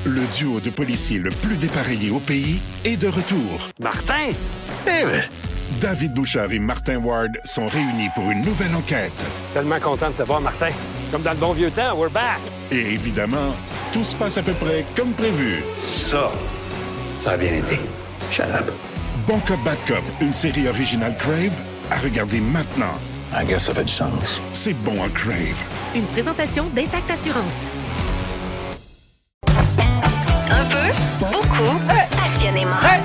Le duo de policiers le plus dépareillé au pays est de retour. Martin? David Bouchard et Martin Ward sont réunis pour une nouvelle enquête. Tellement content de te voir, Martin. Comme dans le bon vieux temps, we're back. Et évidemment, tout se passe à peu près comme prévu. Ça a bien été. Shut up. Bon Cop, Bad Cop, une série originale Crave, à regarder maintenant. I guess if it sounds. C'est bon en Crave. Une présentation d'Intact Assurance. Un peu, beaucoup, passionnément. Hey!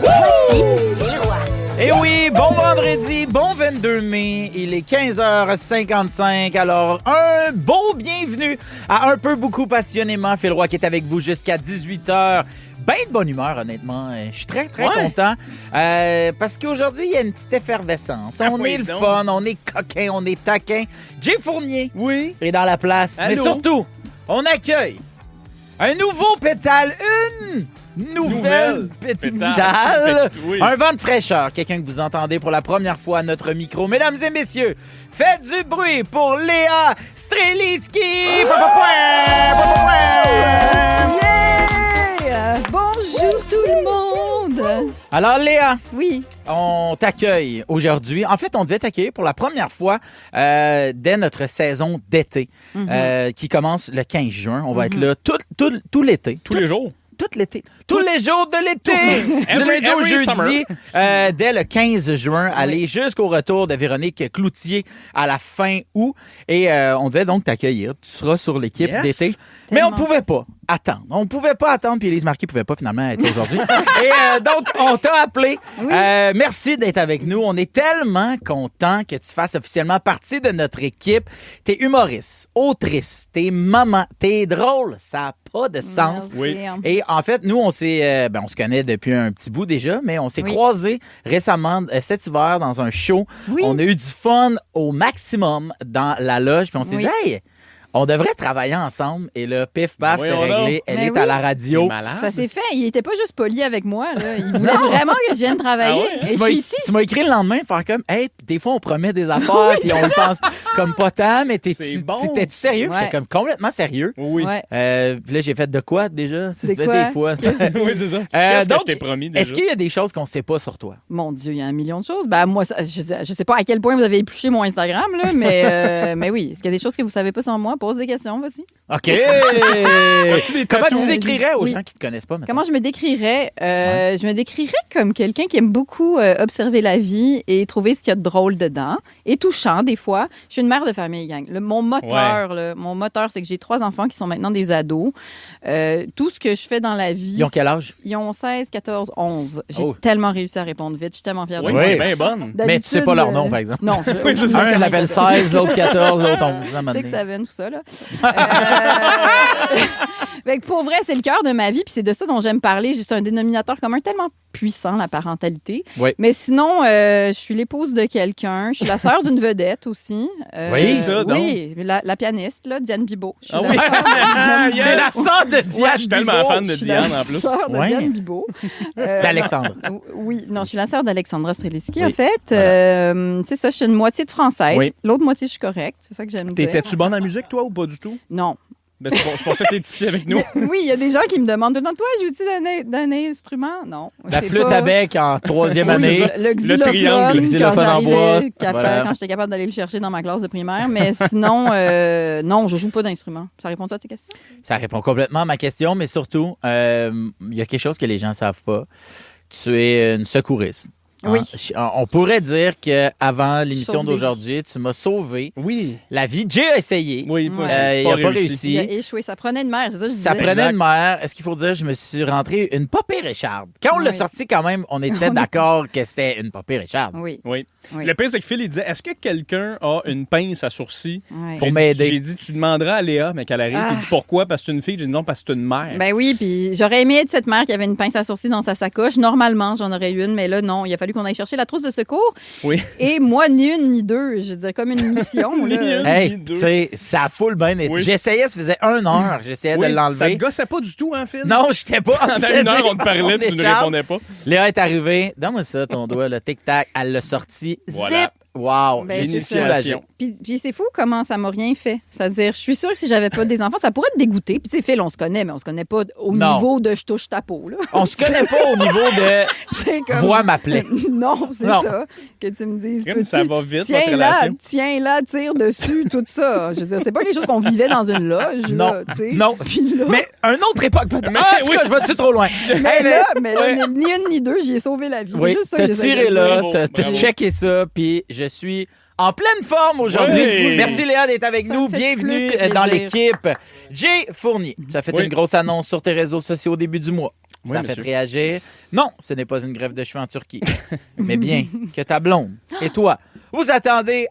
Voici Phil Roy. Eh oui, bon vendredi, bon 22 mai, il est 15h55, alors un beau bienvenue à Un peu, beaucoup, passionnément. Phil Roy qui est avec vous jusqu'à 18h. Ben de bonne humeur, honnêtement. Je suis très content parce qu'aujourd'hui, il y a une petite effervescence. On est le fun, on est coquin, on est taquin. Jay Fournier est dans la place. Allô? Mais surtout, on accueille un nouveau pétale, une nouvelle pétale. Oui. Un vent de fraîcheur, quelqu'un que vous entendez pour la première fois à notre micro. Mesdames et messieurs, faites du bruit pour Léa Streliski! Yeah! Bonjour tout le monde! Alors Léa, Oui. on t'accueille aujourd'hui. En fait, on devait t'accueillir pour la première fois dès notre saison d'été qui commence le 15 juin. On va être là tout l'été. Tous les jours. Tout l'été. Tous les jours de l'été! Du lundi au jeudi, dès le 15 juin, aller jusqu'au retour de Véronique Cloutier à la fin août. Et on devait donc t'accueillir. Tu seras sur l'équipe d'été. Mais on ne pouvait pas attendre. On ne pouvait pas attendre, puis Élise Marquis ne pouvait pas finalement être aujourd'hui. Et donc, on t'a appelé. Oui. Merci d'être avec nous. On est tellement content que tu fasses officiellement partie de notre équipe. T'es humoriste, autrice, t'es maman, t'es drôle. Ça n'a pas de sens. Merci. Oui. Et en fait, nous, on s'est, on se connaît depuis un petit bout déjà, mais on s'est croisés récemment cet hiver dans un show. Oui. On a eu du fun au maximum dans la loge, puis on s'est dit, hey, on devrait travailler ensemble. Et là, pif, paf, c'était réglé. Elle Mais est oui. à la radio. Ça s'est fait. Il était pas juste poli avec moi. Là. Il voulait vraiment que je vienne travailler. Et je suis ici. Tu m'as écrit le lendemain, faire comme, hey, des fois, on promet des affaires, puis on pense comme pas tant, mais t'es-tu sérieux? Ouais. J'étais comme complètement sérieux. Oui. Ouais. Puis là, j'ai fait de quoi déjà? Ça se De fait quoi? des fois. Oui, c'est ça. Qu'est-ce donc, que je t'ai promis déjà? Est-ce qu'il y a des choses qu'on sait pas sur toi? Mon Dieu, il y a un million de choses. Ben, moi, je sais pas à quel point vous avez épluché mon Instagram, là, mais oui. Est-ce qu'il y a des choses que vous savez pas sur moi? Pose des questions, vas-y. OK! Comment tu décrirais aux Oui. gens qui te connaissent pas maintenant? Comment je me décrirais? Je me décrirais comme quelqu'un qui aime beaucoup observer la vie et trouver ce qu'il y a de drôle dedans. Et touchant, des fois. Je suis une mère de famille, gang. Mon moteur, c'est que j'ai 3 enfants qui sont maintenant des ados. Tout ce que je fais dans la vie... Ils ont quel âge? Ils ont 16, 14, 11. J'ai Oh. tellement réussi à répondre vite. Je suis tellement fière de Oui, moi. Oui. bien bonne. Mais tu sais pas leur nom, par exemple. Non. Oui, c'est ça. Un, je l'appelle 16, l'autre 14, l'autre 11. C'est que ça vient tout ça, là. Fait que pour vrai, c'est le cœur de ma vie, puis c'est de ça dont j'aime parler. C'est un dénominateur commun tellement puissant, la parentalité. Oui. Mais sinon, je suis l'épouse de quelqu'un. Je suis la sœur d'une vedette aussi. Oui, ça, donc. Oui, la pianiste, là, Diane Bibeau. Je suis Ah la oui. sœur de Diane Yes. C'est la sœur de Diane. Ouais, je suis tellement Bibeau. fan de Je suis Diane la en plus. sœur de Ouais. Diane Bibeau. D'Alexandre. Oui, non, je suis la sœur d'Alexandra Streliski, Oui. en fait. C'est ça, je suis une moitié de française. Oui. L'autre moitié, je suis correcte. C'est ça que j'aime dire. T'étais-tu bonne en musique, toi, ou pas du tout? Non. Ben, c'est pour ça que t'es ici avec nous. Oui, il y a des gens qui me demandent tout le temps, toi, joues-tu d'un instrument? Non. La c'est flûte pas- à bec en 3e Oui, c'est année. ça. Le triangle. xylophone, Xylophone en quand bois. j'arrivais Voilà. quand j'étais capable d'aller le chercher dans ma classe de primaire. Mais sinon, non, je joue pas d'instrument. Ça répond à tes questions? Ça répond complètement à ma question, mais surtout, il y a quelque chose que les gens ne savent pas. Tu es une secouriste. Oui. On pourrait dire qu'avant l'émission Sauve des d'aujourd'hui, tu m'as sauvé Oui. la vie. Jay a essayé. Oui, Ouais. Il n'a pas réussi. Il a échoué. Ça prenait une mère, c'est ça que je Ça disais. prenait Exact. une mère. Est-ce qu'il faut dire, je me suis rentré une pas pire écharde. Quand on l'a Oui. sorti, quand même, on était d'accord que c'était une pas pire écharde. Oui. Oui. Oui. Le pire, c'est que Phil, il disait, est-ce que quelqu'un a une pince à sourcils? Ouais. Pour m'aider. J'ai dit, tu demanderas à Léa, mais qu'elle arrive. Ah. Il dit, pourquoi? Parce que c'est une fille. J'ai dit, non, parce que c'est une mère. Ben oui, puis j'aurais aimé être cette mère qui avait une pince à sourcils dans sa sacoche. Normalement, j'en aurais eu une, mais là, non. Il a fallu qu'on aille chercher la trousse de secours. Oui. Et moi, ni une ni deux. Je dirais comme une mission. Ni là. une. Hey, Ni deux. tu sais, ça a full bien été. Oui. J'essayais, ça faisait 1 heure. J'essayais Oui, de ça l'enlever. te gossait pas du tout, hein, Phil? Non, je n'étais pas Pendant obsédé 1 heure, on te par parlait, mon puis tu ne écharpe. répondais pas. Léa est arrivée. Donne-moi ça, ton doigt, le tic-tac. Elle l'a sorti. Voilà. Zip! Wow, Ben, j'ai c'est été ça. soulagé. Puis c'est fou comment ça m'a rien fait. C'est-à-dire, je suis sûre que si j'avais pas des enfants, ça pourrait te dégoûter. Puis, tu sais, Phil, on se connaît, mais on se connaît pas au Non. niveau de je touche ta peau, là. On se connaît pas au niveau de C'est comme... vois ma plaie. Non, c'est Non. ça. Que tu me dises. Comme peux-tu- ça va vite, votre Tiens là, relation. tiens là, tire dessus, tout ça. Je veux dire, c'est pas quelque chose qu'on vivait dans une loge, Non, là, tu sais. non. Puis là, Mais un autre époque peut-être. Mais Ah, en tout oui. cas, je vais-tu trop loin? mais Hey, là, ouais. ni une ni deux, j'y ai sauvé la vie. Oui, C'est juste ça t'as que j'essaie de tiré dire. là, Bravo, t'as bravo. checké ça, puis je suis en pleine forme aujourd'hui. Oui. Merci Léa d'être avec Ça nous. me fait Bienvenue plus que dans plaisir. l'équipe. Jay Fournier, tu as fait Oui. une grosse annonce sur tes réseaux sociaux au début du mois. Oui, Ça a fait monsieur. réagir. Non, ce n'est pas une greffe de cheveux en Turquie. Mais bien que ta blonde et toi, vous attendez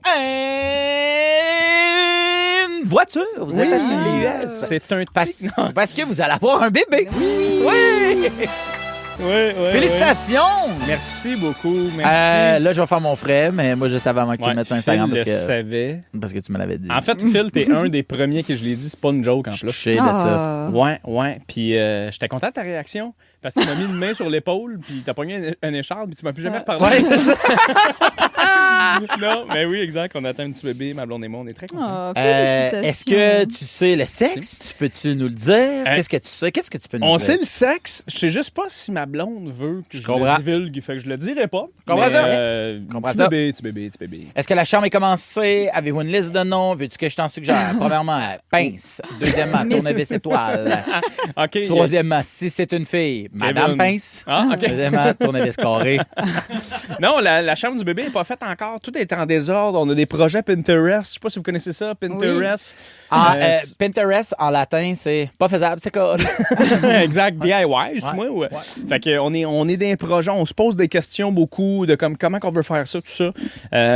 une voiture. Vous êtes acheté une VUS. C'est un tic. Parce que vous allez avoir un bébé. Oui. Oui. Félicitations. Merci beaucoup. Merci. Là, je vais faire mon frais, mais moi, je savais avant que tu le mettes sur Instagram Phil parce le que, savait. parce que tu me l'avais dit. En fait, Phil, t'es un des premiers que je l'ai dit. C'est pas une joke en je suis plus. touché de ça. Ah. Ouais. Puis j'étais content de ta réaction. Parce que tu m'as mis une main sur l'épaule, puis t'as pogné un écharpe, puis tu m'as plus jamais reparlé. Ouais, c'est ça. Non, mais oui, exact. On attend un petit bébé, ma blonde et moi, on est très contents. Ah, félicitations. Est-ce que tu sais le sexe? Peux-tu nous le dire? Hein? Qu'est-ce que tu sais? Qu'est-ce que tu peux nous On dire? sait le sexe. Je sais juste pas si ma blonde veut que je comprends. le divulgue. Fait que je le dirai pas. Comprends Mais, ça? Petit ça? bébé. Est-ce que la chambre est commencée? Avez-vous une liste de noms? Veux-tu que je t'en suggère? Premièrement, pince. Deuxièmement, tournevis étoile. OK. Troisièmement, si c'est une fille, Madame Kevin. Pince. Ah, OK. Deuxièmement, tournevis carré. Non, la chambre du bébé n'est pas faite encore. Tout est en désordre. On a des projets Pinterest. Je sais pas si vous connaissez ça, Pinterest. Pinterest, en latin, c'est pas faisable, c'est quoi? Exact. DIY, c'est moi. Ouais. Fait que on est dans un projet. On se pose des questions beaucoup de comment qu'on veut faire ça, tout ça.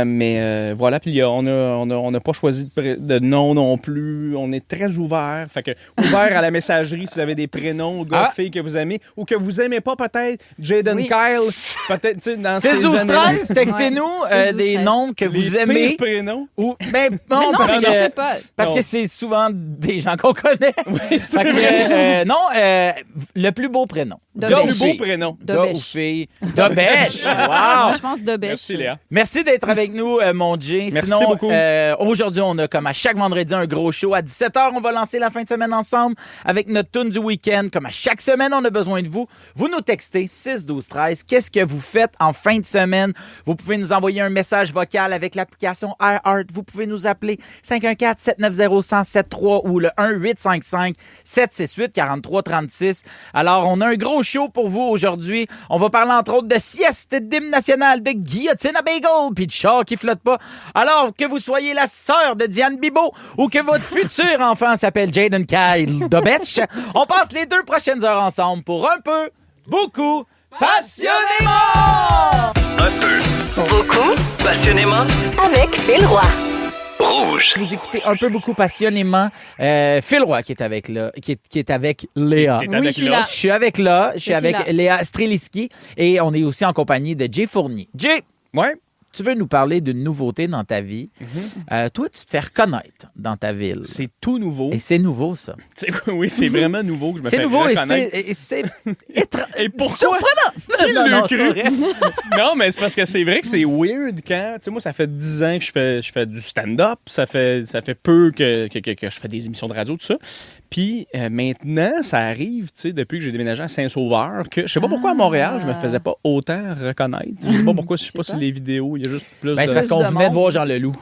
Mais voilà. Puis on n'a pas choisi de nom non plus. On est très ouvert. Fait que ouvert à la messagerie si vous avez des prénoms, gars, filles que vous aimez ou que vous aimez pas peut-être. Jaden Oui. Kyle. Peut-être, tu sais, dans 6 ces 12 années- 13, textez-nous 6, 12, des 13. noms que vous Les aimez. pires prénoms. Ou, ben, Mais non, non, parce mais je sais que, pas. parce Non. que c'est souvent des gens qu'on connaît. Fait que, non, le plus beau prénom. Dobèche. Gars ou Le plus beau fille? prénom. Gars Dobèche. ou fille? Dobèche! Moi, Wow! je pense de bêche. Merci, Léa. Merci d'être avec nous, mon Jay. Merci Sinon, beaucoup. aujourd'hui, on a comme à chaque vendredi un gros show. À 17h, on va lancer la fin de semaine ensemble avec notre tune du week-end. Comme à chaque semaine, on a besoin de vous. Vous nous textez 6 12 13. Qu'est-ce que vous faites en fin de semaine? Vous pouvez nous envoyer un message vocal avec l'application iHeart. Vous pouvez nous appeler 514-790-1073 ou le 1-855-768-4336. Alors, on a un gros show pour vous aujourd'hui. On va parler entre autres de sieste, d'hymne national, de guillotine à bagel, puis de char qui flotte pas. Alors, que vous soyez la sœur de Diane Bibeau ou que votre futur enfant s'appelle Jaden Kyle Dobetch, on passe les 2 prochaines heures ensemble pour un peu, beaucoup, passionnément! Beaucoup, Passionnément avec Phil Roy. rouge. Vous écoutez un peu beaucoup passionnément Phil Roy qui est avec là, qui est avec Léa. T'es Oui, avec je suis Léa. là. Je suis avec là, je suis suis avec là. Léa Streliski et on est aussi en compagnie de Jay Fournier. Jay, Ouais. tu veux nous parler d'une nouveauté dans ta vie. Toi, tu te fais reconnaître dans ta ville. C'est tout nouveau. Et c'est nouveau, ça. Oui, c'est vraiment nouveau que je me C'est fais nouveau et reconnaître. c'est Et pourquoi? surprenant. Qui Non, l'a non, cru? c'est pas vrai. Non, mais c'est parce que c'est vrai que c'est weird quand... Tu sais, moi, ça fait 10 ans que je fais du stand-up. Ça fait peu que je fais des émissions de radio, tout ça. Puis maintenant, ça arrive, tu sais, depuis que j'ai déménagé à Saint-Sauveur, que je sais pas pourquoi à Montréal, je me faisais pas autant reconnaître. Je sais pas pourquoi, je sais pas si les vidéos, il y a juste plus Ben, c'est de... parce qu'on de venait de monde. voir Jean Leloup.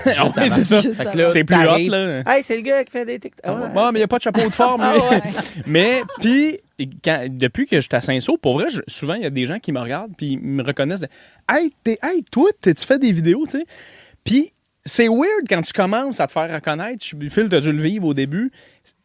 Ah Juste oui, avant. c'est ça. Juste Fait que là, C'est plus t'arrives. hot, là. Hey, c'est le gars qui fait des TikTok. Ah ouais. Bon, mais il n'y a pas de chapeau de forme, lui. Ah ouais. Mais, puis, depuis que j'étais à Saint-Saul, pour vrai, souvent, il y a des gens qui me regardent puis ils me reconnaissent. Hey, toi, tu fais des vidéos, tu sais. Puis, c'est weird quand tu commences à te faire reconnaître. Phil, t'as dû le vivre au début.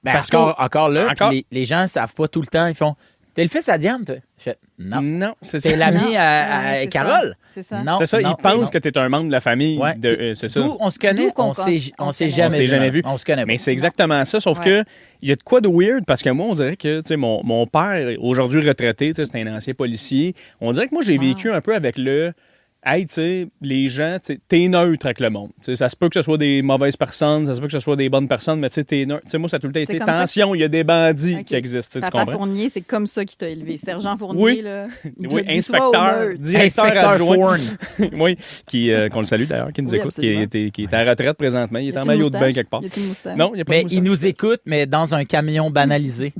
Ben, parce encore là, encore- puis les gens ne savent pas tout le temps. Ils font t'es le fils à Diane, toi? Je fais non. Non, c'est T'es ça. l'ami Non. à Ouais, c'est Carole? ça. C'est ça. Non. C'est ça, non, ils pensent non. que t'es un membre de la famille. Ouais. C'est ça. D'où on se connaît, D'où qu'on on s'est pense- on on s'est se jamais, connaît. On s'est jamais vu. On se connaît pas. Mais c'est exactement ça, sauf Ouais. que il y a de quoi de weird parce que moi, on dirait que tu sais, mon père, aujourd'hui retraité, tu sais, c'est un ancien policier. On dirait que moi, j'ai vécu un peu avec le hey, tu sais, les gens, tu sais, t'es neutre avec le monde. Tu sais, ça se peut que ce soit des mauvaises personnes, ça se peut que ce soit des bonnes personnes, mais tu sais, t'es neutre. Tu sais, moi, ça a tout le temps été tension, il y a des bandits qui existent. Tu Papa comprends? Fournier, c'est comme ça qui t'a élevé. Sergent Fournier, Oui. là. Oui, inspecteur, directeur adjoint. Oui, qu'on le salue d'ailleurs, qui nous écoute, qui est à la retraite présentement. Il est en maillot de bain quelque part. Non, il n'y a pas de moustache. Il nous écoute, mais dans un camion banalisé.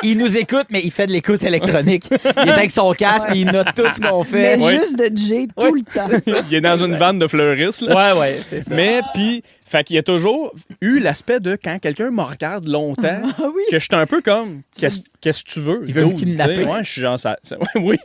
Il nous écoute, mais il fait de l'écoute électronique. Il est avec son casque, puis il note tout ce qu'on fait. Mais juste de Jay tout le temps. Il est dans une vanne de fleuristes. Là. Ouais, c'est ça. Mais puis, fait qu'il y a toujours eu l'aspect de quand quelqu'un me regarde longtemps, que je suis un peu comme, qu'est-ce que tu veux? Il veut me kidnapper. Ouais, je suis genre ça. Oui.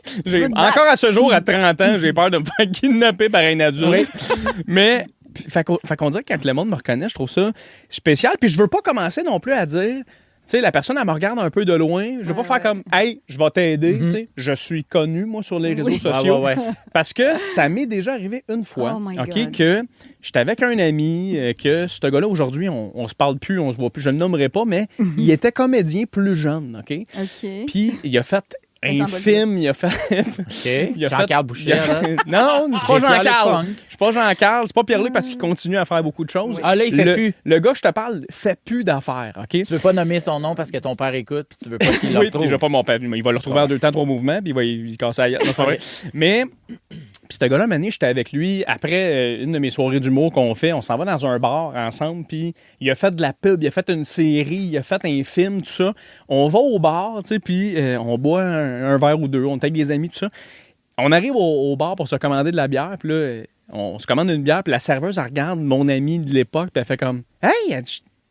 Encore à ce jour, à 30 ans, j'ai peur de me faire kidnapper par un adulte. Oui. Mais, fait qu'on dirait que quand le monde me reconnaît, je trouve ça spécial. Puis je veux pas commencer non plus à dire... Tu sais, la personne, elle me regarde un peu de loin. Je veux pas faire comme, hey, je vais t'aider. Tu sais, je suis connu, moi, sur les réseaux sociaux. Parce que ça m'est déjà arrivé une fois, que j'étais avec un ami, que ce gars-là, aujourd'hui, on se parle plus, on se voit plus. Je ne le nommerai pas, mais il était comédien plus jeune, OK? Puis il a fait... un film, il a fait... Jean-Carl Boucher. Non, c'est pas Jean-Carl. C'est pas Jean-Carl, c'est pas Pierre-Luc parce qu'il continue à faire beaucoup de choses. Ah là, il fait plus. Le gars, je te parle, fait plus d'affaires, OK? Tu veux pas nommer son nom parce que ton père écoute puis tu veux pas qu'il le retrouve. Oui, je veux pas mon père. Il va le retrouver en 2 temps, 3 mouvements puis il casse la gueule. Non, c'est pas vrai. Mais... Puis ce gars-là, Mané, j'étais avec lui après une de mes soirées d'humour qu'on fait. On s'en va dans un bar ensemble, puis il a fait de la pub, il a fait une série, il a fait un film, tout ça. On va au bar, tu sais, puis on boit un verre ou deux, on est avec des amis, tout ça. On arrive au bar pour se commander de la bière, puis là, on se commande une bière, puis la serveuse, elle regarde mon ami de l'époque, puis elle fait comme « Hey,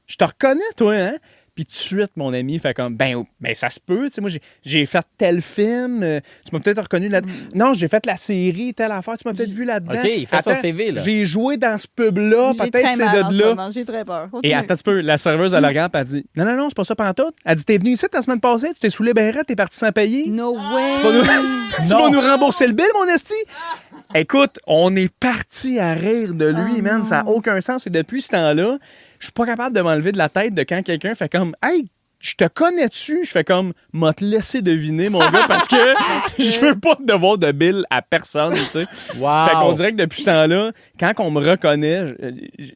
je te reconnais, toi, hein? » Puis tout de suite, mon ami fait comme, ben ça se peut. Tu sais, moi, j'ai fait tel film. Tu m'as peut-être reconnu là-dedans. Non, j'ai fait la série, telle affaire. Tu m'as peut-être vu là-dedans. OK, il fait son CV, là. J'ai joué dans ce pub-là. Peut-être c'est de là. J'ai très peur. Et attends un petit peu. La serveuse, elle regarde et elle dit, non, c'est pas ça pantoute. Elle dit, t'es venu ici la semaine passée, tu t'es saoulé ben raide, t'es parti sans payer. No way. Tu vas nous rembourser le bill, mon esti? Écoute, on est parti à rire de lui, man. Ça n'a aucun sens. Et depuis ce temps-là, je suis pas capable de m'enlever de la tête de quand quelqu'un fait comme « Hey, je te connais-tu? » Je fais comme « M'a te laissé deviner, mon gars, parce que je veux pas devoir de bill à personne, tu sais. » Fait qu'on dirait que depuis ce temps-là, quand on me reconnaît,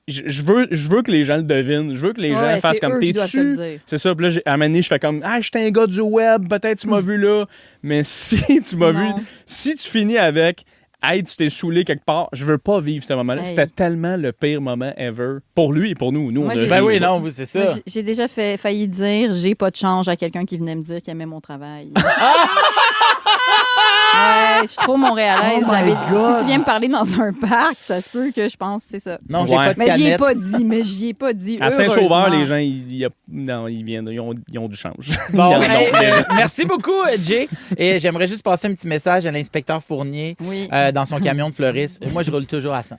je veux que les gens le devinent. Je veux que les gens fassent comme « T'es-tu? » C'est ça. Puis là, à un moment donné, je fais comme « Ah, je suis un gars du web, peut-être tu m'as vu là. » Mais si tu m'as vu, si tu finis avec... Hey, tu t'es saoulé quelque part. Je veux pas vivre ce moment-là. Hey. C'était tellement le pire moment ever. Pour lui et pour nous. Nous, c'est ça. Moi, j'ai déjà failli dire j'ai pas de change à quelqu'un qui venait me dire qu'il aimait mon travail. Ouais, je suis trop montréalaise. Si tu viens me parler dans un parc, ça se peut que je pense que c'est ça. Non, j'ai pas de canette. Mais j'y ai pas dit. À Saint-Sauveur, les gens, ils ont du change. Bon, merci beaucoup, Jay. Et j'aimerais juste passer un petit message à l'inspecteur Fournier dans son camion de fleuriste. Moi, je roule toujours à 100.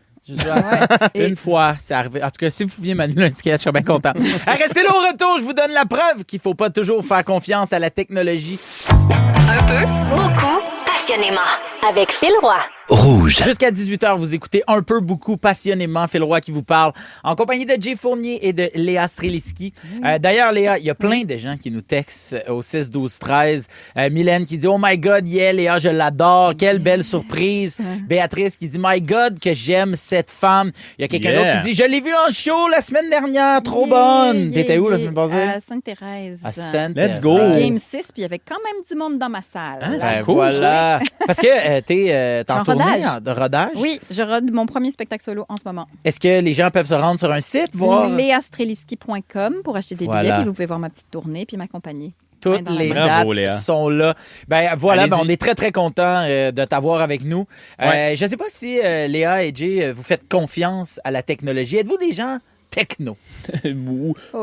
Une fois, c'est arrivé. En tout cas, si vous pouviez m'annuler un sketch, je serais bien content. Restez là au retour, je vous donne la preuve qu'il ne faut pas toujours faire confiance à la technologie. Un peu, beaucoup, passionnément. Avec Phil Roy. Rouge. Jusqu'à 18h, vous écoutez Un peu, beaucoup, passionnément Phil Roy qui vous parle en compagnie de Jay Fournier et de Léa Streliski. D'ailleurs, Léa, il y a plein de gens qui nous textent au 6 12 13. Mylène qui dit « Oh my God, yeah, Léa, je l'adore. Quelle belle surprise. » Béatrice qui dit « My God, que j'aime cette femme. » Il y a quelqu'un d'autre qui dit « Je l'ai vue en show la semaine dernière. Trop bonne. » T'étais où la semaine passée? À Sainte-Thérèse. À Sainte-Thérèse. Let's go. Game 6, puis il y avait quand même du monde dans ma salle. C'est cool. Voilà. Parce que t'es en tournée de rodage. Oui, je rode mon premier spectacle solo en ce moment. Est-ce que les gens peuvent se rendre sur un site, voir? Léastreliski.com pour acheter des billets, puis vous pouvez voir ma petite tournée, puis m'accompagner. Toutes les dates sont là. On est très, très contents de t'avoir avec nous. Je ne sais pas si Léa et Jay, vous faites confiance à la technologie. Êtes-vous des gens techno?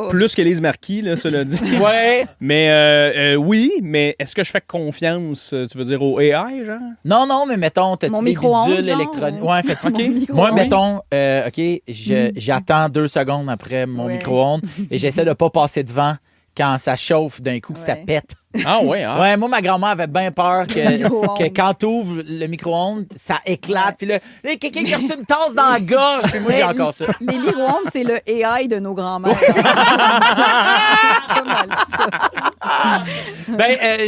Plus qu'Élise Marquis, là, cela dit. Ouais. Mais oui, mais est-ce que je fais confiance, tu veux dire, au AI, genre? Non, mais mettons, t'as-tu des bidules électroniques? Ouais, fait moi, mettons, j'attends 2 secondes après mon micro-ondes et j'essaie de pas passer devant quand ça chauffe d'un coup, que ça pète. Ah ouais, Ouais, moi, ma grand-mère avait bien peur que quand tu ouvres le micro-ondes, ça éclate. Puis là, quelqu'un qui a reçu une tasse dans la gorge. Puis moi, j'ai encore ça. Les micro-ondes, c'est le AI de nos grands-mères. Pas mal ça.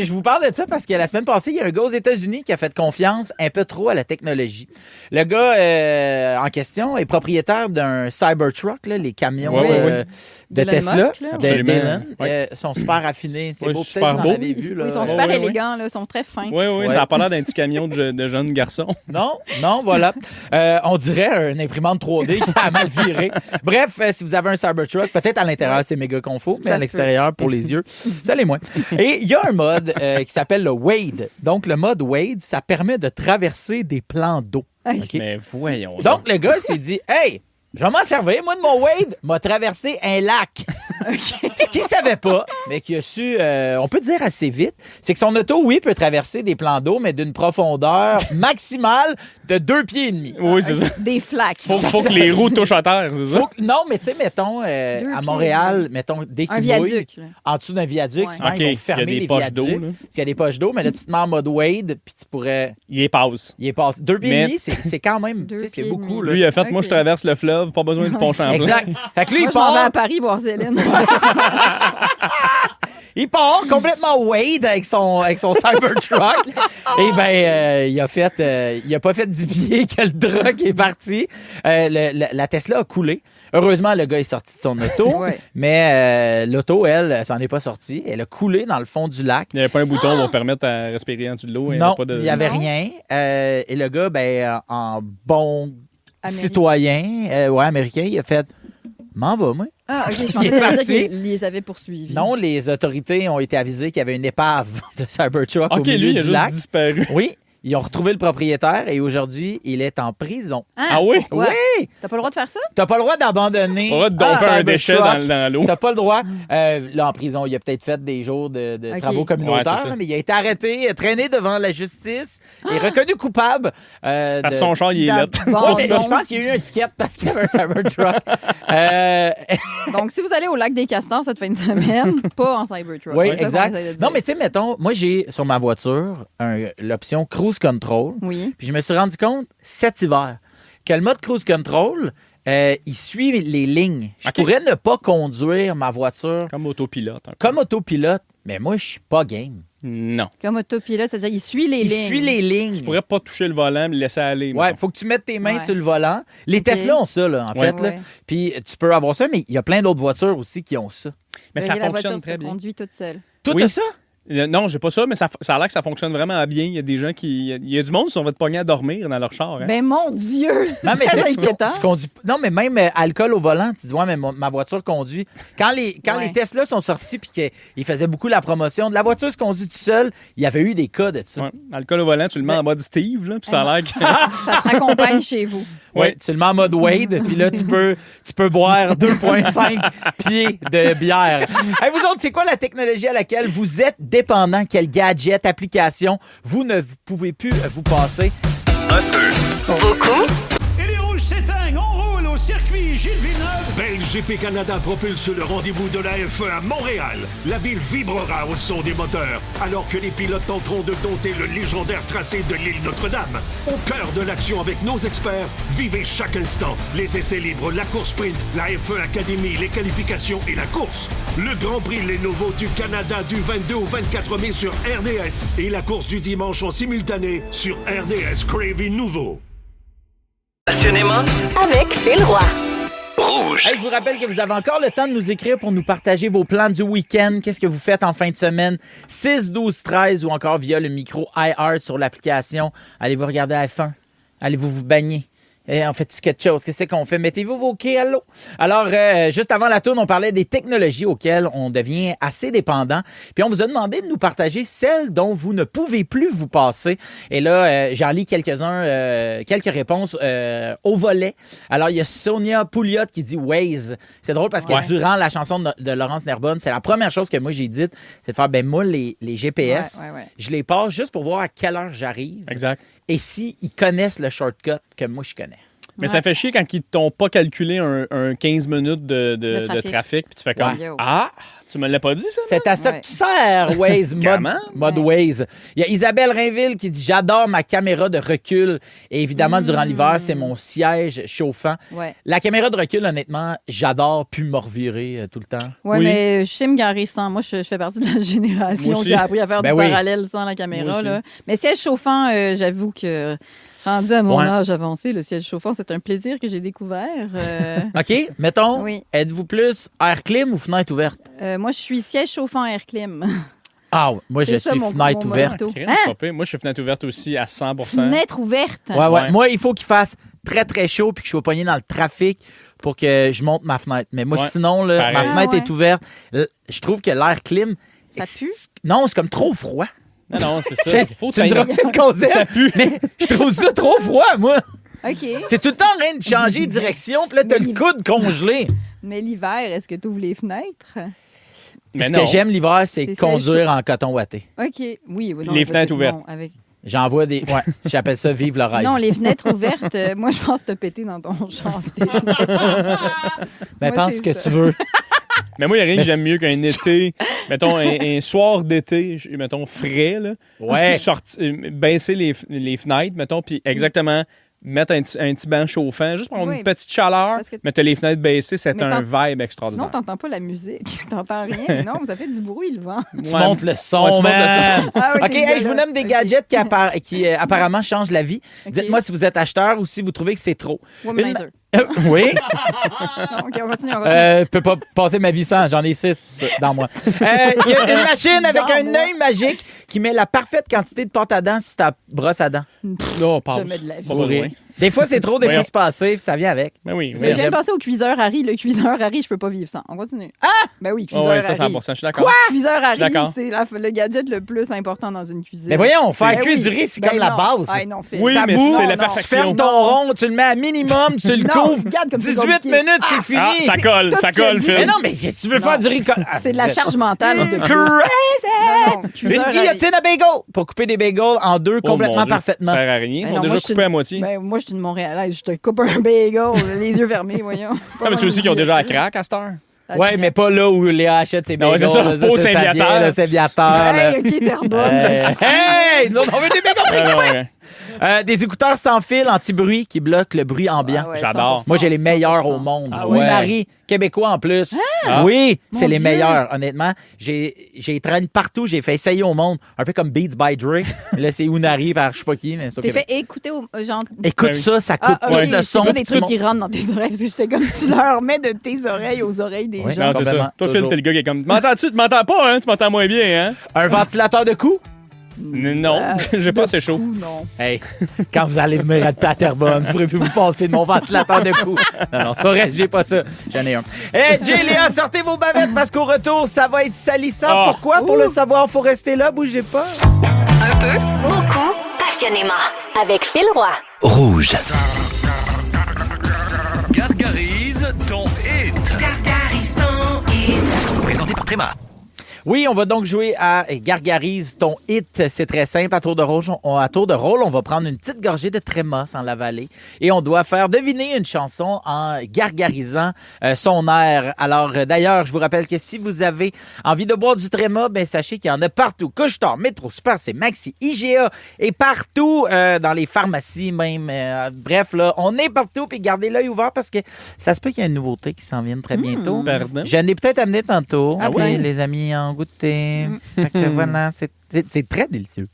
Je vous parle de ça parce que la semaine passée, il y a un gars aux États-Unis qui a fait confiance un peu trop à la technologie. Le gars en question est propriétaire d'un Cybertruck, là, les camions de D'Elon Tesla. Musk, là. D'Elon. Ouais. Ils sont super raffinés. C'est Ouais, beau. super Peut-être que beau. vous en avez vu. Là. Ils sont super ouais, élégants, là, ils sont très fins. Oui, ça a pas l'air d'un petit camion de jeunes garçons. Non, voilà. On dirait une imprimante 3D qui a mal viré. Bref, si vous avez un Cybertruck, peut-être à l'intérieur, c'est méga confort, mais Ça à se l'extérieur, pour les yeux, ça l'est moins. Et il y a un mode qui s'appelle le Wade. Donc, le mode Wade, ça permet de traverser des plans d'eau. OK? Mais voyons. Donc, le gars s'est dit, hey, je vais m'en servir. Moi, de mon Wade, m'a traversé un lac. Ce qu'il savait pas, mais qu'il a su, on peut dire assez vite, c'est que son auto, oui, peut traverser des plans d'eau, mais d'une profondeur maximale de 2,5 pieds. Oui, c'est ça. Des flaques. Faut que les roues touchent à terre, c'est ça? Non, mais tu sais, mettons, à Montréal, mettons, dès Un qu'il mouille, viaduc, là. en dessous d'un viaduc, Ouais. souvent, OK, ils vont il y a fermer des les poches viaducs. d'eau, là. Parce qu'il y a des poches d'eau, mais là, tu te mets en mode Wade, puis tu pourrais... Il est passe. Il est passé. 2,5 pieds, Mais- c'est quand même, tu sais, c'est 2,5 beaucoup, pieds. là. Lui, il a fait, moi, OK. je traverse le fleuve, pas besoin du pont Champlain. Exact. Fait que lui, Moi, il je m'en vais part... à Paris voir Céline. Il part complètement Wade avec son Cybertruck. Et ben, il a pas fait 10 pieds que le truck est parti. La Tesla a coulé. Heureusement, le gars est sorti de son auto. Ouais. Mais l'auto, elle s'en est pas sortie. Elle a coulé dans le fond du lac. Il n'y avait pas un bouton pour permettre à respirer en dessous de l'eau. Non, pas de... il n'y avait Non. rien. Et le gars, ben, en bon Américain. citoyen, américain, il a fait « M'en va, moi. » Ah, OK, je Il est pensais que ça veut parti. dire qu'ils les avaient poursuivis. Non, les autorités ont été avisées qu'il y avait une épave de Cybertruck au OK, milieu lui, il a du juste lac. disparu. Oui, ils ont retrouvé le propriétaire et aujourd'hui, il est en prison. Ah oui? Pourquoi? Oui! T'as pas le droit de faire ça? T'as pas le droit d'abandonner On va te domper un déchet Cybertruck. dans l'eau. T'as pas le droit. Là, en prison, il a peut-être fait des jours de OK. travaux communautaires, Ouais, c'est ça. là, mais il a été arrêté, traîné devant la justice et reconnu coupable. Parce que son char, il est là. D'abandon. Ouais, mais je pense qu'il y a eu un ticket parce qu'il y avait un Cybertruck. Donc, si vous allez au lac des Castors cette fin de semaine, pas en Cybertruck. Oui, C'est ça qu'on exact. essaie de dire. Non, mais tu sais, mettons, moi, j'ai sur ma voiture l'option Cruise Control. Oui. Puis je me suis rendu compte cet hiver que le mode Cruise Control, il suit les lignes. Je OK. pourrais ne pas conduire ma voiture Comme autopilote. un peu. comme autopilote, mais moi, je suis pas game. Non. Comme autopilote, c'est-à-dire il suit les Il lignes. suit les lignes. Tu pourrais pas toucher le volant mais le laisser aller. Ouais, mettons. faut que tu mettes tes mains Ouais. sur le volant. Les OK. Tesla ont ça, là, en Ouais. fait. Là. Ouais. Puis tu peux avoir ça, mais il y a plein d'autres voitures aussi qui ont ça. Mais ça La fonctionne voiture très se bien. conduit toute seule. Tout Oui. a ça? Non, j'ai pas ça, mais ça a l'air que ça fonctionne vraiment bien. Il y a des gens qui. Il y a du monde qui sont fait pogner à dormir dans leur char. Hein? Ben mon Dieu! Non, mais tu sais, inquiétant. tu conduis. Non, mais même alcool au volant, tu dis, ouais, mais ma voiture conduit. Quand les Ouais. Tesla sont sortis puis qu'ils faisaient beaucoup la promotion de la voiture se conduit tout seul, il y avait eu des cas de ça. Ouais. Alcool au volant, tu le mets en mode Steve, là, puis ça a l'air que. Ça te raccompagne chez vous. Ouais, tu le mets en mode Wade, puis là, tu peux boire 2,5 pieds de bière. Hey, vous autres, c'est quoi la technologie à laquelle vous êtes dépendant? Quel gadget, application, vous ne pouvez plus vous passer? Un peu. Beaucoup. Et les rouges s'éteignent, on roule au circuit Gilles Villeneuve. GP Canada propulse le rendez-vous de la F1 à Montréal. La ville vibrera au son des moteurs, alors que les pilotes tenteront de dompter le légendaire tracé de l'île Notre-Dame. Au cœur de l'action avec nos experts, vivez chaque instant. Les essais libres, la course sprint, la F1 Academy, les qualifications et la course. Le Grand Prix Lenovo du Canada du 22 au 24 mai sur RDS et la course du dimanche en simultané sur RDS Crave Nouveau. Passionnément Avec Phil Roy. rouge. Hey, je vous rappelle que vous avez encore le temps de nous écrire pour nous partager vos plans du week-end. Qu'est-ce que vous faites en fin de semaine? 6, 12, 13 ou encore via le micro iHeart sur l'application. Allez-vous regarder la F1? Allez-vous vous baigner? Et on fait quelque chose. Qu'est-ce qu'on fait? Mettez-vous vos quais à l'eau. Alors, juste avant la tourne, on parlait des technologies auxquelles on devient assez dépendant. Puis on vous a demandé de nous partager celles dont vous ne pouvez plus vous passer. Et là, j'en lis quelques réponses au volet. Alors, il y a Sonia Pouliot qui dit Waze. C'est drôle parce que Ouais. durant la chanson de Laurence Nerbonne, c'est la première chose que moi j'ai dite, c'est de faire, ben moi, les GPS, Ouais. je les passe juste pour voir à quelle heure j'arrive. Exact. Et si ils connaissent le shortcut que moi je connais. Mais ça fait chier quand ils t'ont pas calculé un 15 minutes de trafic, puis tu fais comme Ouais. Ah, tu me l'as pas dit, ça? C'est à ça que tu sers, Waze, mode Waze. Il y a Isabelle Rainville qui dit « J'adore ma caméra de recul. » Et évidemment, durant l'hiver, c'est mon siège chauffant. Ouais. La caméra de recul, honnêtement, j'adore plus me revirer tout le temps. Ouais, Oui. mais je sais me garer sans. Moi, je fais partie de la génération Moi aussi. qui a appris à faire Ben du oui. parallèle sans la Moi caméra. aussi. Là. Mais siège chauffant, j'avoue que rendu à mon Ouais. âge avancé, le siège chauffant, c'est un plaisir que j'ai découvert. OK, mettons, Oui. êtes-vous plus air clim ou fenêtre ouverte? Moi, je suis siège chauffant air clim. Ah, moi, je C'est ça, suis mon fenêtre ouverte. motto. Crème, Hein? c'est pas pire. Moi, je suis fenêtre ouverte aussi à 100%. Fenêtre ouverte. Ouais. Moi, il faut qu'il fasse très, très chaud puis que je sois pogné dans le trafic pour que je monte ma fenêtre. Mais moi, Ouais. sinon, là, Pareil. ma fenêtre Ah ouais. est ouverte. Je trouve que l'air clim... Ça pue? Non, c'est comme trop froid. Non, c'est ça. Faut Tu me diras que c'est le concept, Ça pue. mais je trouve ça trop froid, moi. OK. T'es tout le temps en train de changer de direction, puis là, t'as Mais le coude congelé. Mais l'hiver, est-ce que tu ouvres les fenêtres? Mais Ce non. que j'aime l'hiver, c'est C'est conduire en coton ouaté. OK. Oui, non, Les parce fenêtres que ouvertes. sinon, avec... J'envoie des... Ouais, j'appelle ça « Vive le rêve ». Non, les fenêtres ouvertes, moi, je pense que t'as pété dans ton champ. Ben, moi, pense c'est ce que ça. tu veux. Mais moi, il n'y a rien Mais que j'aime mieux qu'un été, mettons, un soir d'été, mettons, frais, là. Ouais. Baisser les fenêtres, mettons, puis exactement mettre un petit banc chauffant, juste pour avoir Oui, une petite chaleur, parce que- mais t'as les fenêtres baissées, c'est Mais un vibe extraordinaire. Sinon, t'entends pas la musique. T'entends rien. Non, ça fait du bruit, le vent. Tu montes le son, Ouais, tu montes le man. Ah oui, OK, t'es hey, là, je vous là. nomme des OK. gadgets qui apparemment changent la vie. OK. Dites-moi si vous êtes acheteur ou si vous trouvez que c'est trop. Womanizer. Oui. Non, OK, on continue. Je peux pas passer ma vie sans, j'en ai 6 dans moi. Il y a une machine avec Dans un moi. œil magique qui met la parfaite quantité de pâte à dents sur ta brosse à dents. Non, passe. Jamais de la vie. Pas besoin. Des fois, c'est trop, des fois, Voyons. c'est pas assez, puis ça vient avec. Ben oui, Je viens de penser au cuiseur Harry. Le cuiseur Harry, je peux pas vivre sans. On continue. Ah! Ben oui, cuiseur ouais, ça, Harry. 100%, je suis d'accord. Cuiseur Harry, d'accord. c'est le gadget le plus important dans une cuisine. Mais voyons, faire Ben cuire oui. du riz, c'est Ben comme la non. base. Ah, non, fais Oui, Ça mais boue, c'est la non, Tu perfection. fermes ton rond, tu le mets à minimum, tu le Non, couvres. regarde comme c'est 18 compliqué. minutes, c'est fini. Ah, ça colle, Tout ça ce qu'il a colle, dit, Phil. Mais non, mais tu veux faire du riz... C'est de la charge mentale. de Crazy! Non, cuiseur Une guillotine à bagel pour couper des bagels en deux Oh, complètement mon Dieu, parfaitement. Ça sert à rien. Ils Ben sont non, moi, déjà je suis coupés à une- moitié. Ben, moi, je suis une Montréalaise. Je te coupe un bagel, les yeux fermés, voyons. Ah, mais c'est aussi qu'ils ont déjà à crack à cette heure. Ouais, mais pas là où Léa achète ses Non, bagels. c'est ça, là, pas au c'est Saint-Viateur. Fabien, là, Saint-Viateur, là. Hey, OK, Terrebonne. ça se- Hey! Nous autres, on veut des bagels. Ah, ouais. Des écouteurs sans fil anti-bruit qui bloquent le bruit ambiant. Ah ouais, J'adore. 100%, Moi, j'ai les meilleurs au 100%. monde. Ah ouais? Unari, québécois en plus. Ah. Oui, c'est les Dieu. meilleurs, honnêtement. J'ai traîné partout, j'ai fait essayer au monde. Un peu comme Beats by Dre. Là, c'est Unari par je sais pas qui, mais c'est au T'es Québec. fait écouter au genre. Écoute Ben oui. ça, ça coupe Ah, tout ok, le c'est son. pas des tout trucs le qui rentrent dans tes oreilles parce que j'étais comme tu leur mets de tes oreilles aux oreilles des Oui. gens. Non, c'est Complètement, ça. Toi, Phil, toujours. t'es le gars qui est comme. M'entends-tu? Tu m'entends pas, hein? Tu m'entends moins bien, hein? Un ventilateur de cou? Non, j'ai pas assez chaud. Ouh, non. Hey, quand vous allez venir à Terrebonne, vous pourrez plus vous passer de mon ventilateur de cou. Non, c'est pas vrai, j'ai pas ça. J'en ai un. Hey, Jay, Léa, sortez vos bavettes parce qu'au retour, ça va être salissant. Ah. Pourquoi? Pour le savoir, faut rester là, bougez pas. Un peu, beaucoup, passionnément. Avec Phil Roy. Rouge. Gargarise ton hit. Présenté par Tréma. Oui, on va donc jouer à Gargarise ton hit. C'est très simple. À tour de rôle, on va prendre une petite gorgée de tréma sans l'avaler et on doit faire deviner une chanson en gargarisant son air. Alors, d'ailleurs, je vous rappelle que si vous avez envie de boire du tréma, ben sachez qu'il y en a partout. Couche-tard, Métro, Super, c'est Maxi, IGA et partout dans les pharmacies même. Bref, là, on est partout puis gardez l'œil ouvert parce que ça se peut qu'il y ait une nouveauté qui s'en vienne très bientôt. Pardon? J'en ai peut-être amené tantôt. Ah Puis ouais? les amis en goûté. Fait que voilà, c'est très délicieux.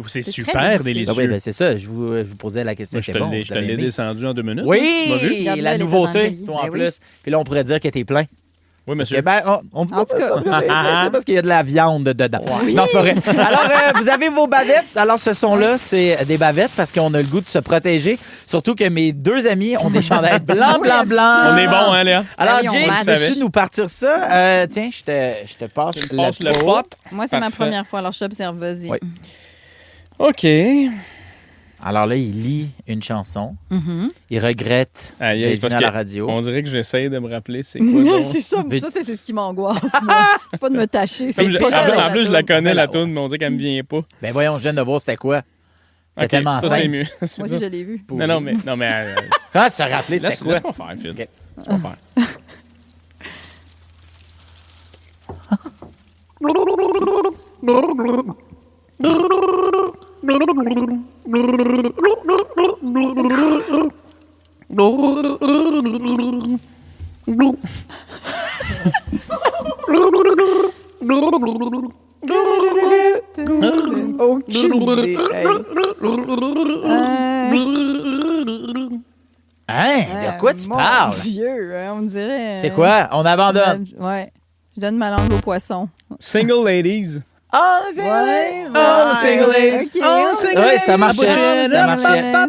C'est C'est super très délicieux. Ah oui, ben c'est ça. Je vous posais la question. Moi, je C'est te bon. l'ai- vous je te l'avez l'ai aimé. descendu en 2 minutes. Tu m'as vu? Oui, Regarde-le, la elle est nouveauté, en toi en Ben oui. plus. Puis là, on pourrait dire que t'es plein. Oui, monsieur. Eh ben, En tout cas. c'est parce qu'il y a de la viande dedans. Non, c'est pas vrai. Alors, vous avez vos bavettes. Alors, ce son-là, c'est des bavettes parce qu'on a le goût de se protéger. Surtout que mes deux amis ont des chandails blancs, Oui, blancs, blancs. On est bon, hein, Léa? Alors, Ah oui, on Jay, match. tu veux-tu nous partir ça? Tiens, je te passe, Passe le pot. Moi, c'est ma Parfait. première fois, alors je t'observe, vas-y. Oui. OK. Alors là, il lit une chanson. Mhm. Il regrette Aïe, d'être parce venu à la que radio. on dirait que j'essaie de me rappeler c'est quoi donc. c'est ça, c'est ce qui m'angoisse, moi. C'est pas de me tâcher. Comme C'est pas en plus, je la toune. connais, la Ouais. toune, mais on dirait qu'elle me vient pas. Ben voyons, je viens de voir c'était quoi. C'était tellement ça, simple. c'est mieux. Moi aussi, je l'ai vu. Non, mais... Comment se rappeler c'était quoi? Laisse-moi faire, Phil. OK. Laisse-moi faire. Aucune idée. Hein? De quoi tu parles? Mon Dieu, on dirait... C'est quoi? On abandonne. Ouais. Je donne ma langue au poisson. Single ladies. Oh, Ouais. single ladies. OK. Oh, single Ouais, ça marchait. Ça marchait. Ça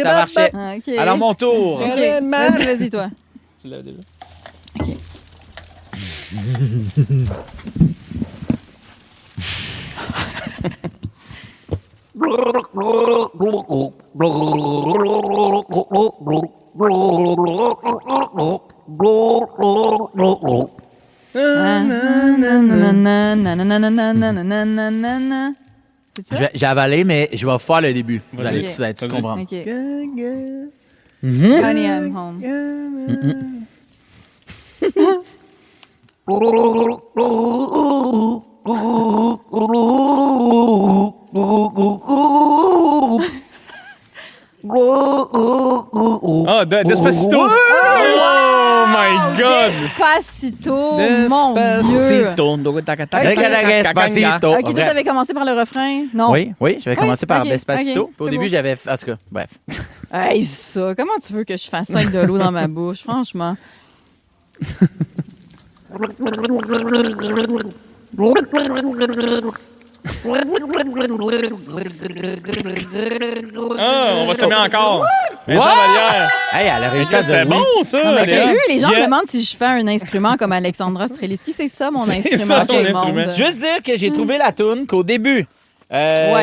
Ça marchait. OK. Alors, mon tour. OK. Vas-y, toi. Tu l'as déjà. OK. C'est ça? J'ai avalé, mais je vais faire le début. Vous Vas-y. allez, vous allez tout Vas-y. comprendre. OK. Honey, I'm home. Ah, Despacito. Oh my God. Despacito, mon Dieu. Despacito. OK, toi, Bref. t'avais commencé par le refrain? Non. Oui, j'avais commencé par ok, Despacito. ok, Au c'est début, beau. j'avais... En tout cas, bref. Hey, ça, comment tu veux que je fasse ça avec de l'eau dans ma bouche, franchement? Ah, on va s'aimer encore. Vincent Vallière. Hey, elle a réussi à C'était dire oui. bon, ça. Non, mais t'as Léa. vu, les gens Bien. me demandent si je fais un instrument comme Alexandra Streliski. C'est ça, mon C'est instrument. ça, son tout le instrument. monde. Juste dire que j'ai trouvé la toune qu'au début, Ouais. Moi,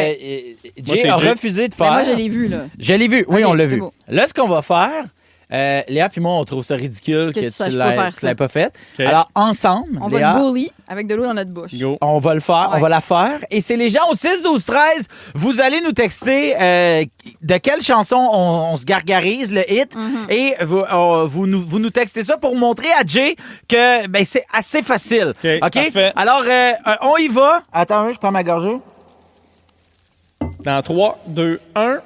Jay c'est a Jay. refusé de Ben, faire. moi, je l'ai vu, là. Je l'ai vu, oui, Ok, on l'a c'est vu. beau. Là, ce qu'on va faire, Léa puis moi, on trouve ça ridicule Que que tu saches tu pas l'aies faire ça. pas fait. Ok. Alors, ensemble, On va Léa, te bully avec de l'eau dans notre bouche. Go. on va le faire, on Ouais. va la faire. Et c'est les gens au 6, 12, 13. Vous allez nous texter de quelle chanson on se gargarise, le hit. Mm-hmm. Et vous nous textez ça pour montrer à Jay que ben, c'est assez facile. OK, parfait. Alors, on y va. Attends, je prends ma gorgée. Dans 3, 2, 1.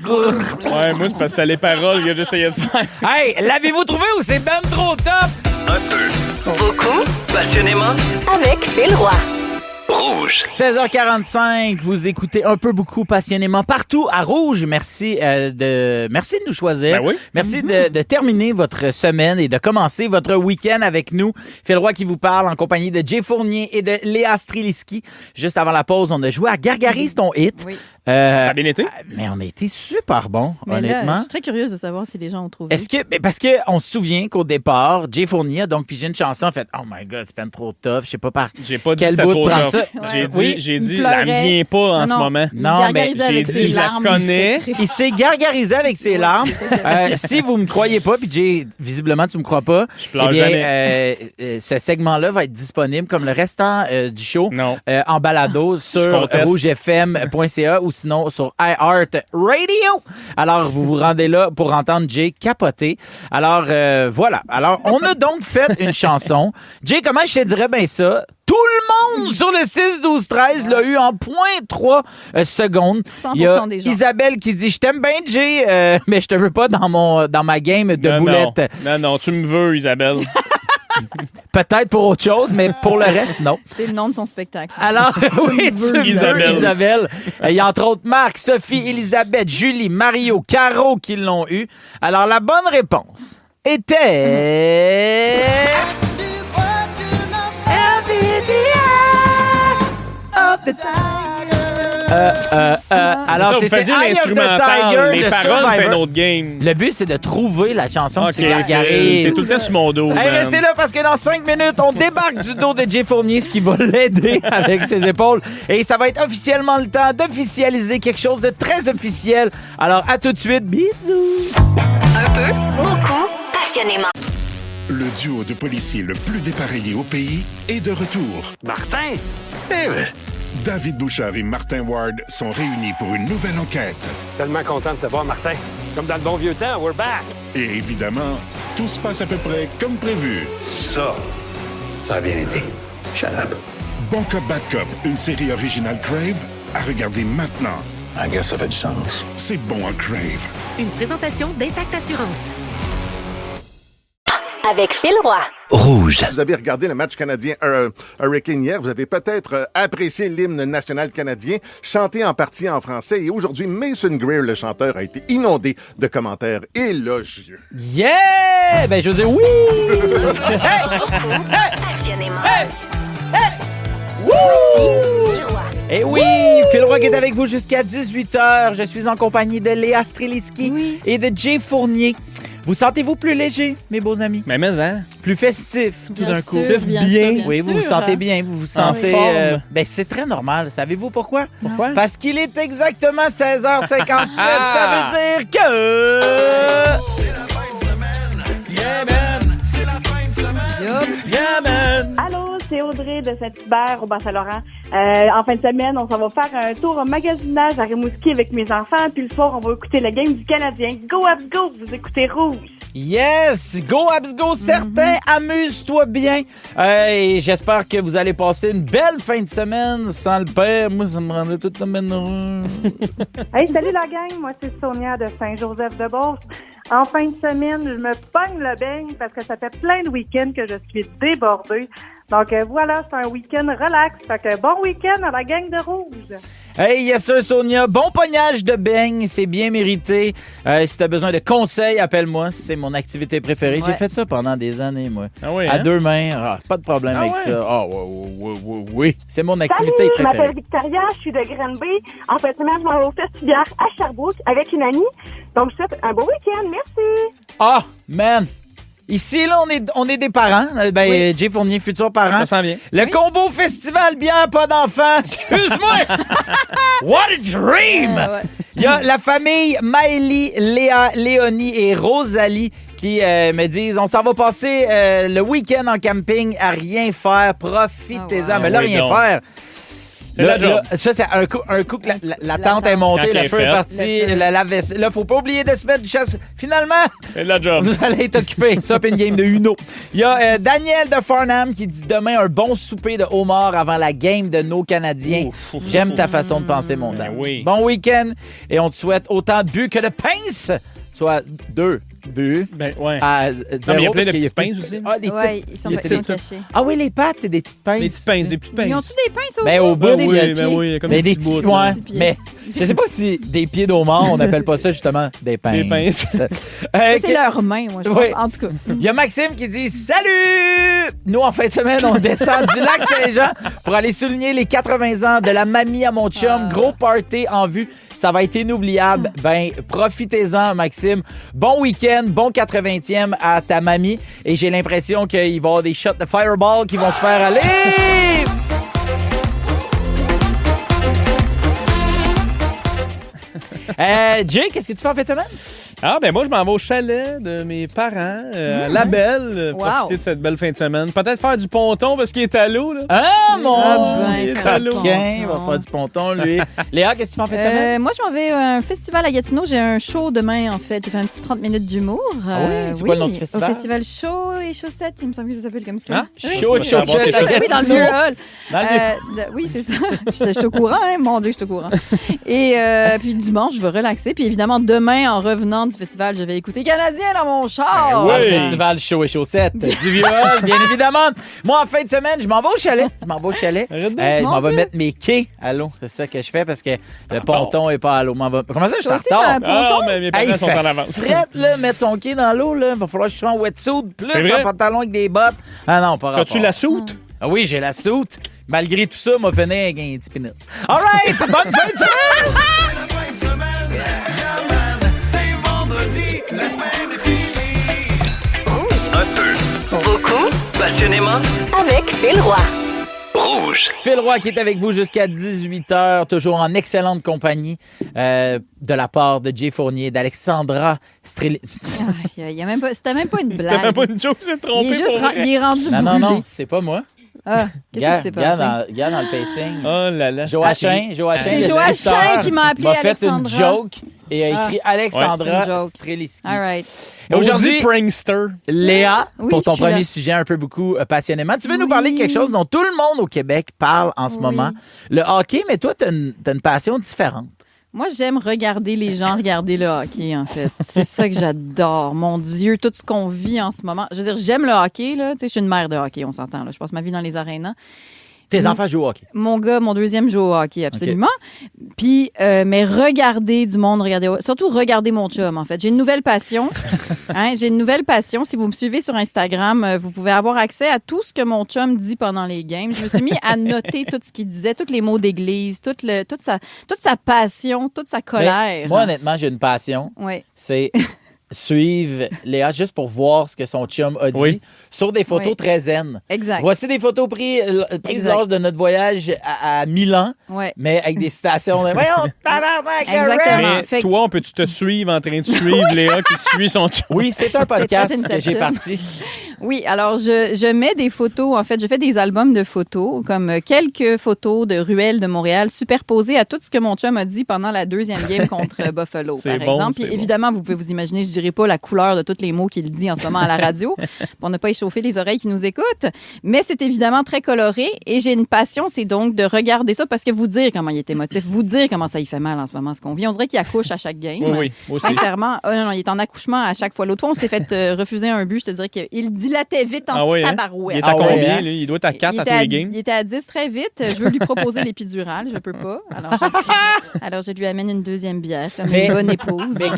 Ouais, moi, c'est parce que c'était les paroles que j'essayais de faire. Hey, l'avez-vous trouvé ou c'est ben trop top? Un peu. Beaucoup Passionnément. avec Phil Roy. Rouge. 16h45, vous écoutez un peu beaucoup passionnément partout à Rouge. Merci de nous choisir. Ben oui. Merci de terminer votre semaine et de commencer votre week-end avec nous. Phil Roy qui vous parle en compagnie de Jay Fournier et de Léa Streliski. Juste avant la pause, on a joué à Gargarise ton hit. Oui. Ça a bien été? Mais on a été super bons, Mais là, je honnêtement. suis très curieuse de savoir si les gens ont trouvé. Est-ce que, mais parce qu'on se souvient qu'au départ, Jay Fournier a donc pigé une chanson, a fait « Oh my God, c'est peine trop tough, je sais pas par J'ai pas dit quel que bout c'était de trop prendre tough. ça. J'ai Ouais. dit, Oui. j'ai Il dit, pleurait. elle me vient pas en ce moment. Il Non, se mais gargarisait j'ai avec dit, ses je la larmes. connais. Il s'est gargarisé avec ses larmes. Si vous me croyez pas, puis Jay, visiblement, tu me crois pas, Je pleure eh bien, jamais. ce segment-là va être disponible comme le restant du show Non. en balado sur conteste. rougefm.ca ou sinon sur iHeart Radio. Alors, vous vous rendez là pour entendre Jay capoter. Alors, voilà. Alors, on a donc fait une chanson. Jay, comment je te dirais bien ça? Tout le monde sur le 6-12-13 l'a eu en 0.3 secondes. 100% Il y a des gens. Isabelle qui dit « Je t'aime bien, Jay, mais je te veux pas dans ma game de Non, boulettes. » Non, tu me veux, Isabelle. Peut-être pour autre chose, mais pour le reste, non. C'est le nom de son spectacle. Alors, oui, me veux, tu veux, Isabelle. Isabelle. Il y a entre autres Marc, Sophie, Elisabeth, Julie, Mario, Caro qui l'ont eu. Alors, la bonne réponse était... alors, Ça, vous c'était faisiez Eye of the l'instrumental. Tiger Les de paroles, c'est un Survivor. autre game. Le but, c'est de trouver la chanson Ok, que tu gargarises. t'es tout le temps sur mon dos. Hey, man. restez là parce que dans 5 minutes, on débarque du dos de Jay Fournier, ce qui va l'aider avec ses épaules. Et ça va être officiellement le temps d'officialiser quelque chose de très officiel. Alors, à tout de suite. Bisous. Un peu passionnément. Le duo de policiers le plus dépareillé au pays est de retour. Martin! David Bouchard et Martin Ward sont réunis pour une nouvelle enquête. Tellement content de te voir, Martin. Comme dans le bon vieux temps, we're back! Et évidemment, tout se passe à peu près comme prévu. Ça a bien été. Shut up. Bon Cop, Bad Cop, une série originale Crave, à regarder maintenant. I guess ça fait du sens. C'est bon à Crave. Une présentation d'Intact Assurance. Avec Phil Roy. Rouge. Vous avez regardé le match canadien Hurricane hier, vous avez peut-être apprécié l'hymne national canadien, chanté en partie en français. Et aujourd'hui, Mason Greer, le chanteur, a été inondé de commentaires élogieux. Yeah! Ben, je veux dire, oui! Passionnément. Wouh! Phil Roy. Eh oui, Phil Roy est avec vous jusqu'à 18h. Je suis en compagnie de Léa Streliski et de Jay Fournier. Vous sentez-vous plus léger, mes beaux amis? Mais hein? Plus festif, tout d'un coup. Bien Oui, vous vous sentez bien, vous vous sentez... forme. Ben, c'est très normal. Savez-vous pourquoi? Pourquoi? Parce qu'il est exactement 16h57. Ça veut dire que... Yeah, man! C'est la fin de semaine! Yeah, man! Allô, c'est Audrey de Saint-Hubert au Bas-Saint-Laurent. En fin de semaine, on s'en va faire un tour au magasinage à Rimouski avec mes enfants. Puis le soir, on va écouter la game du Canadien. Go Habs Go! Vous écoutez Rouge. Yes! Go Habs Go! Certain, amuse-toi bien. Et j'espère que vous allez passer une belle fin de semaine sans le père. Moi, ça me rendait toute la semaine heureux. Hey, salut la gang! Moi, c'est Sonia de Saint-Joseph-de-Beauce. En fin de semaine, je me pogne le beigne parce que ça fait plein de week-ends que je suis débordée. Donc voilà, c'est un week-end relax. Fait que bon week-end à la gang de Rouge. Hey, yes sir, Sonia. Bon pognage de beigne, c'est bien mérité. Si t'as besoin de conseils, appelle-moi. C'est mon activité préférée. Ouais. J'ai fait ça pendant des années, moi. Ah oui, À hein? 2 mains. Pas de problème avec ça. Ah, oui. C'est mon activité Salut, je préférée. m'appelle Victoria, je suis de Granby. En fin de semaine, je m'en vais au festival à Sherbrooke avec une amie. Donc, je souhaite un beau week-end. Merci. Ah, man. Ici, là, on est des parents. Jay Fournier, futur parent. Ça s'en vient. Le combo festival bière, pas d'enfants. Excuse-moi. What a dream! Il y a la famille Maëlie, Léa, Léonie et Rosalie qui me disent on s'en va passer le week-end en camping à rien faire. Profitez-en. Mais là, Oui, rien donc. faire. C'est la job. Ça, c'est un coup que la tente est montée, Quand le elle feu est est faite. parti, la vaisselle. Là, faut pas oublier de se mettre du chasse. Finalement, C'est la job. vous allez être occupé. Ça, puis une game de Uno. Il y a Daniel de Farnham qui dit demain un bon souper de homard avant la game de nos Canadiens. Ouf. J'aime ta façon de penser, mon dame. oui. Bon week-end et on te souhaite autant de buts que de pinces. Soit 2 buts. Ben, ouais. À Non, mais il y 0 a plein parce de qu'il y a petites pinces aussi. Ah, des Ouais, petites. ils sont il y a pas des- cachés. Ah oui, les pattes, c'est des petites pinces. Des petites pinces, des petites pinces. Ils ont-tu des pinces au Ben, au bout, ou des oui, petits ben pieds? oui, comme Mais des petits petits, bouts, là. ouais, Petits pieds. mais je sais pas si des pieds d'homard, on n'appelle pas ça justement des pinces. Des pinces. Ça, c'est leurs mains, moi, je pense. Oui. En tout cas. Il y a Maxime qui dit « Salut! » Nous, en fin de semaine, on descend du lac Saint-Jean pour aller souligner les 80 ans de la mamie à mon chum. Gros party en vue. Ça va être inoubliable. Ben, profitez-en, Maxime. Bon week-end, bon 80e à ta mamie. Et j'ai l'impression qu'il va y avoir des shots de fireball qui vont se faire aller. Jay, qu'est-ce que tu fais en fin de semaine? Ah, ben moi, je m'en vais au chalet de mes parents, La Belle, Wow. profiter de cette belle fin de semaine. Peut-être faire du ponton parce qu'il est à l'eau, là. Ah, mon Ah ben, coquin, faire du il va ponton. faire du ponton, lui. Léa, qu'est-ce que tu fais en fin de semaine? Moi, je m'en vais à un festival à Gatineau. J'ai un show demain, en fait. J'ai fait un petit 30 minutes d'humour. Ah oui? C'est quoi le nom du festival? Au festival Show et Chaussettes, il me semble que ça s'appelle comme ça. Ah, Oui. Chaud et Oui. chaussettes. Oui, dans le vieux hall. Dans le vieux- Oui, c'est ça. Je suis au courant, hein? Mon Dieu, je suis au courant. Et puis dimanche, je vais relaxer. Puis évidemment, demain, en revenant du festival, je vais écouter Canadien dans mon char. Dans le festival Chaud et Chaussettes du Vieux-Hall, bien évidemment. Moi, en fin de semaine, je m'en vais au chalet. Je m'en vais Dieu. mettre mes quais à l'eau. C'est ça que je fais parce que le ponton est pas à l'eau. Comment ça, je suis en Toi aussi, t'as un retard? Ah, ponton? mais mes Hey, parents il sont fait en avance. frette, là, mettre son quai dans l'eau. Il va falloir que je sois en wetsuit, C'est plus vrai? en pantalon avec des bottes. Ah non, pas rapport. As-tu la soute? Ah oui, j'ai la soute. Malgré tout ça, m'a fini avec un petit pénis. All right, bonne fin de semaine! La fin de semaine, yeah, man. C'est vendredi, la semaine est finie. Un peu. Beaucoup. Passionnément. Avec Phil Roy. Rouge. Phil Roy qui est avec vous jusqu'à 18h, toujours en excellente compagnie de la part de Jay Fournier, d'Alexandra Streli... C'était même pas une blague. C'était même pas une joke, c'est trompé. Il est rendu brûlé. Non, c'est pas moi. Ah, qu'est-ce qui s'est passé? Regarde dans le pacing. Oh là là. Joachim, c'est Joachim qui m'a appelé m'a fait une Alexandra. joke et a écrit Alexandra Streliski. All right. Et aujourd'hui, prankster. Léa, Oui, pour ton je suis premier là. sujet un peu beaucoup passionnément, tu veux nous parler de quelque chose dont tout le monde au Québec parle en ce moment, le hockey, mais toi, t'as une passion différente. Moi, j'aime regarder les gens regarder le hockey, en fait. C'est ça que j'adore. Mon Dieu, tout ce qu'on vit en ce moment. Je veux dire, j'aime le hockey, là. Tu sais, je suis une mère de hockey, on s'entend, là. Je passe ma vie dans les arénas. Tes enfants jouent au hockey. Mon deuxième joue au hockey, absolument. Puis, mais regarder du monde, surtout regarder mon chum, en fait. J'ai une nouvelle passion. J'ai une nouvelle passion. Si vous me suivez sur Instagram, vous pouvez avoir accès à tout ce que mon chum dit pendant les games. Je me suis mis à noter tout ce qu'il disait, tous les mots d'église, toute sa passion, toute sa colère. Mais moi, honnêtement, j'ai une passion. Oui. C'est suivre Léa juste pour voir ce que son chum a dit sur des photos très zen. Exact. Voici des photos prises lors de notre voyage à Milan, mais avec des citations de « Voyons, tabarnak, Exactement. Mais toi, on peut-tu te suivre en train de suivre Léa qui suit son chum? Oui, c'est un podcast que j'ai parti. Oui, alors je mets des photos, en fait, je fais des albums de photos, comme quelques photos de ruelles de Montréal superposées à tout ce que mon chum a dit pendant la deuxième game contre Buffalo, par exemple. Puis évidemment, vous pouvez vous imaginer, je dirais pas la couleur de tous les mots qu'il dit en ce moment à la radio pour ne pas échauffer les oreilles qui nous écoutent. Mais c'est évidemment très coloré et j'ai une passion, c'est donc de regarder ça parce que vous dire comment il est émotif, vous dire comment ça y fait mal en ce moment, ce qu'on vit. On dirait qu'il accouche à chaque game. Oui, aussi. Sincèrement, non, il est en accouchement à chaque fois. L'autre fois, on s'est fait refuser un but. Je te dirais qu'il dilatait vite en tabarouette. Il est à combien, lui? Il doit être à 4 à tous les games. Il était à 10 très vite. Je veux lui proposer l'épidurale. Je peux pas. Alors, je lui amène une deuxième bière comme une bonne épouse. Mais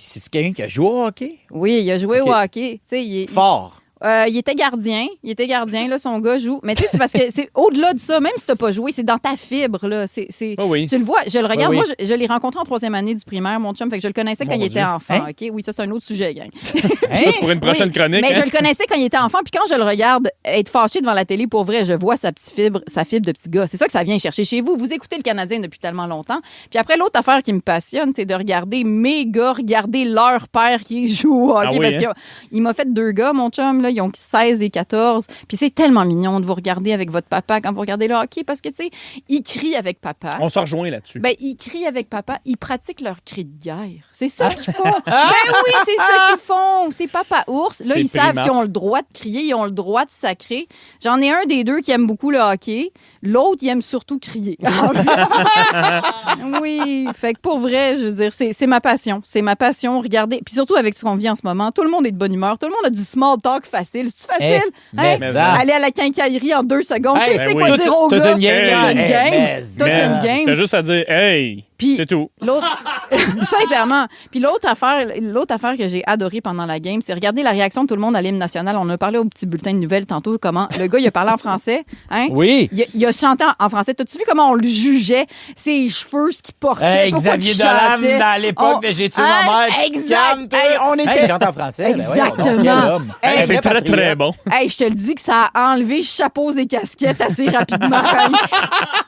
c'est-tu quelqu'un qui a joué au hockey? Oui, il a joué au hockey. Fort. Il était gardien. Là, son gars joue. Mais tu sais, c'est parce que c'est au-delà de ça, même si t'as pas joué, c'est dans ta fibre, là. Tu le vois, je le regarde. Moi, je l'ai rencontré en 3e année du primaire, mon chum, fait que je le connaissais quand il était enfant. OK? Oui, ça, c'est un autre sujet, gang. C'est pour une prochaine chronique. Mais je le connaissais quand il était enfant, puis quand je le regarde être fâché devant la télé, pour vrai, je vois sa fibre de petit gars. C'est ça que ça vient chercher chez vous. Vous écoutez le Canadien depuis tellement longtemps. Puis après, l'autre affaire qui me passionne, c'est de regarder mes gars regarder leur père qui joue au hockey. Parce qu'il m'a fait 2 gars, mon chum, là. Ils ont 16 et 14. Puis c'est tellement mignon de vous regarder avec votre papa quand vous regardez le hockey parce que, tu sais, ils crient avec papa. On se rejoint là-dessus. Ben, ils crient avec papa. Ils pratiquent leur cri de guerre. C'est ça qu'ils font. Ben oui, c'est ça qu'ils font. C'est papa ours. Là, ils savent qu'ils ont le droit de crier. Ils ont le droit de sacrer. J'en ai un des deux qui aime beaucoup le hockey. L'autre, il aime surtout crier. Oui. Fait que pour vrai, je veux dire, c'est ma passion. C'est ma passion. Regardez. Puis surtout avec ce qu'on vit en ce moment, tout le monde est de bonne humeur. Tout le monde a du small talk facile. C'est facile. Aller à la quincaillerie en 2 secondes. Tu sais quoi dire au gars? T'as une game. T'as juste à dire « Hey! » C'est tout. Sincèrement. Puis l'autre affaire que j'ai adorée pendant la game, c'est regarder la réaction de tout le monde à l'hymne national. On a parlé au petit bulletin de nouvelles tantôt, comment le gars, il a parlé en français. Hein? Oui. Il a chanté en français. T'as-tu vu comment on le jugeait? Ses cheveux, ce qu'il portait. Xavier Dolan, dans l'époque de J'ai tué ma mère. Exact. Il chante en français. Exactement. C'est très, très bon. Je te le dis que ça a enlevé chapeaux et casquettes assez rapidement.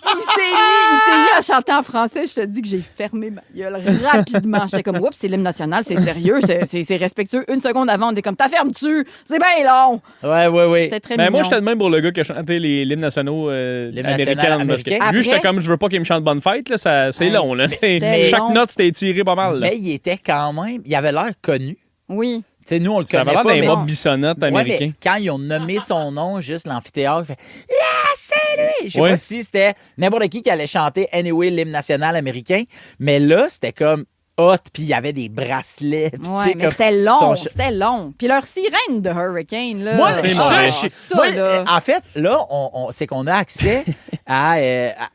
Il s'est mis à chanter en français. Je te dis que j'ai fermé ma gueule rapidement. J'étais comme, oups, c'est l'hymne national, c'est sérieux, c'est respectueux. 1 seconde avant, on était comme, t'as fermes-tu? C'est bien long. Ouais. C'était très mignon. Moi, j'étais de même pour le gars qui a chanté les hymnes nationaux américains. Lui, j'étais comme, je veux pas qu'il me chante Bonne Fête. Là, c'est long. Là. Chaque note, c'était étiré pas mal. Là. Mais il était quand même, il avait l'air connu. Oui. T'sais, nous, on le connaît pas. Ça avait l'air mais d'un mode bissonnette américain. Mais quand ils ont nommé son nom, juste l'amphithéâtre, il fait « Yeah, c'est lui! » Je sais pas si c'était n'importe qui allait chanter « Anyway » l'hymne national américain, mais là, c'était comme hot, puis il y avait des bracelets. Oui, mais c'était long, c'était long. Puis leur sirène de Hurricane, là. Moi, là. En fait, là, c'est qu'on a accès à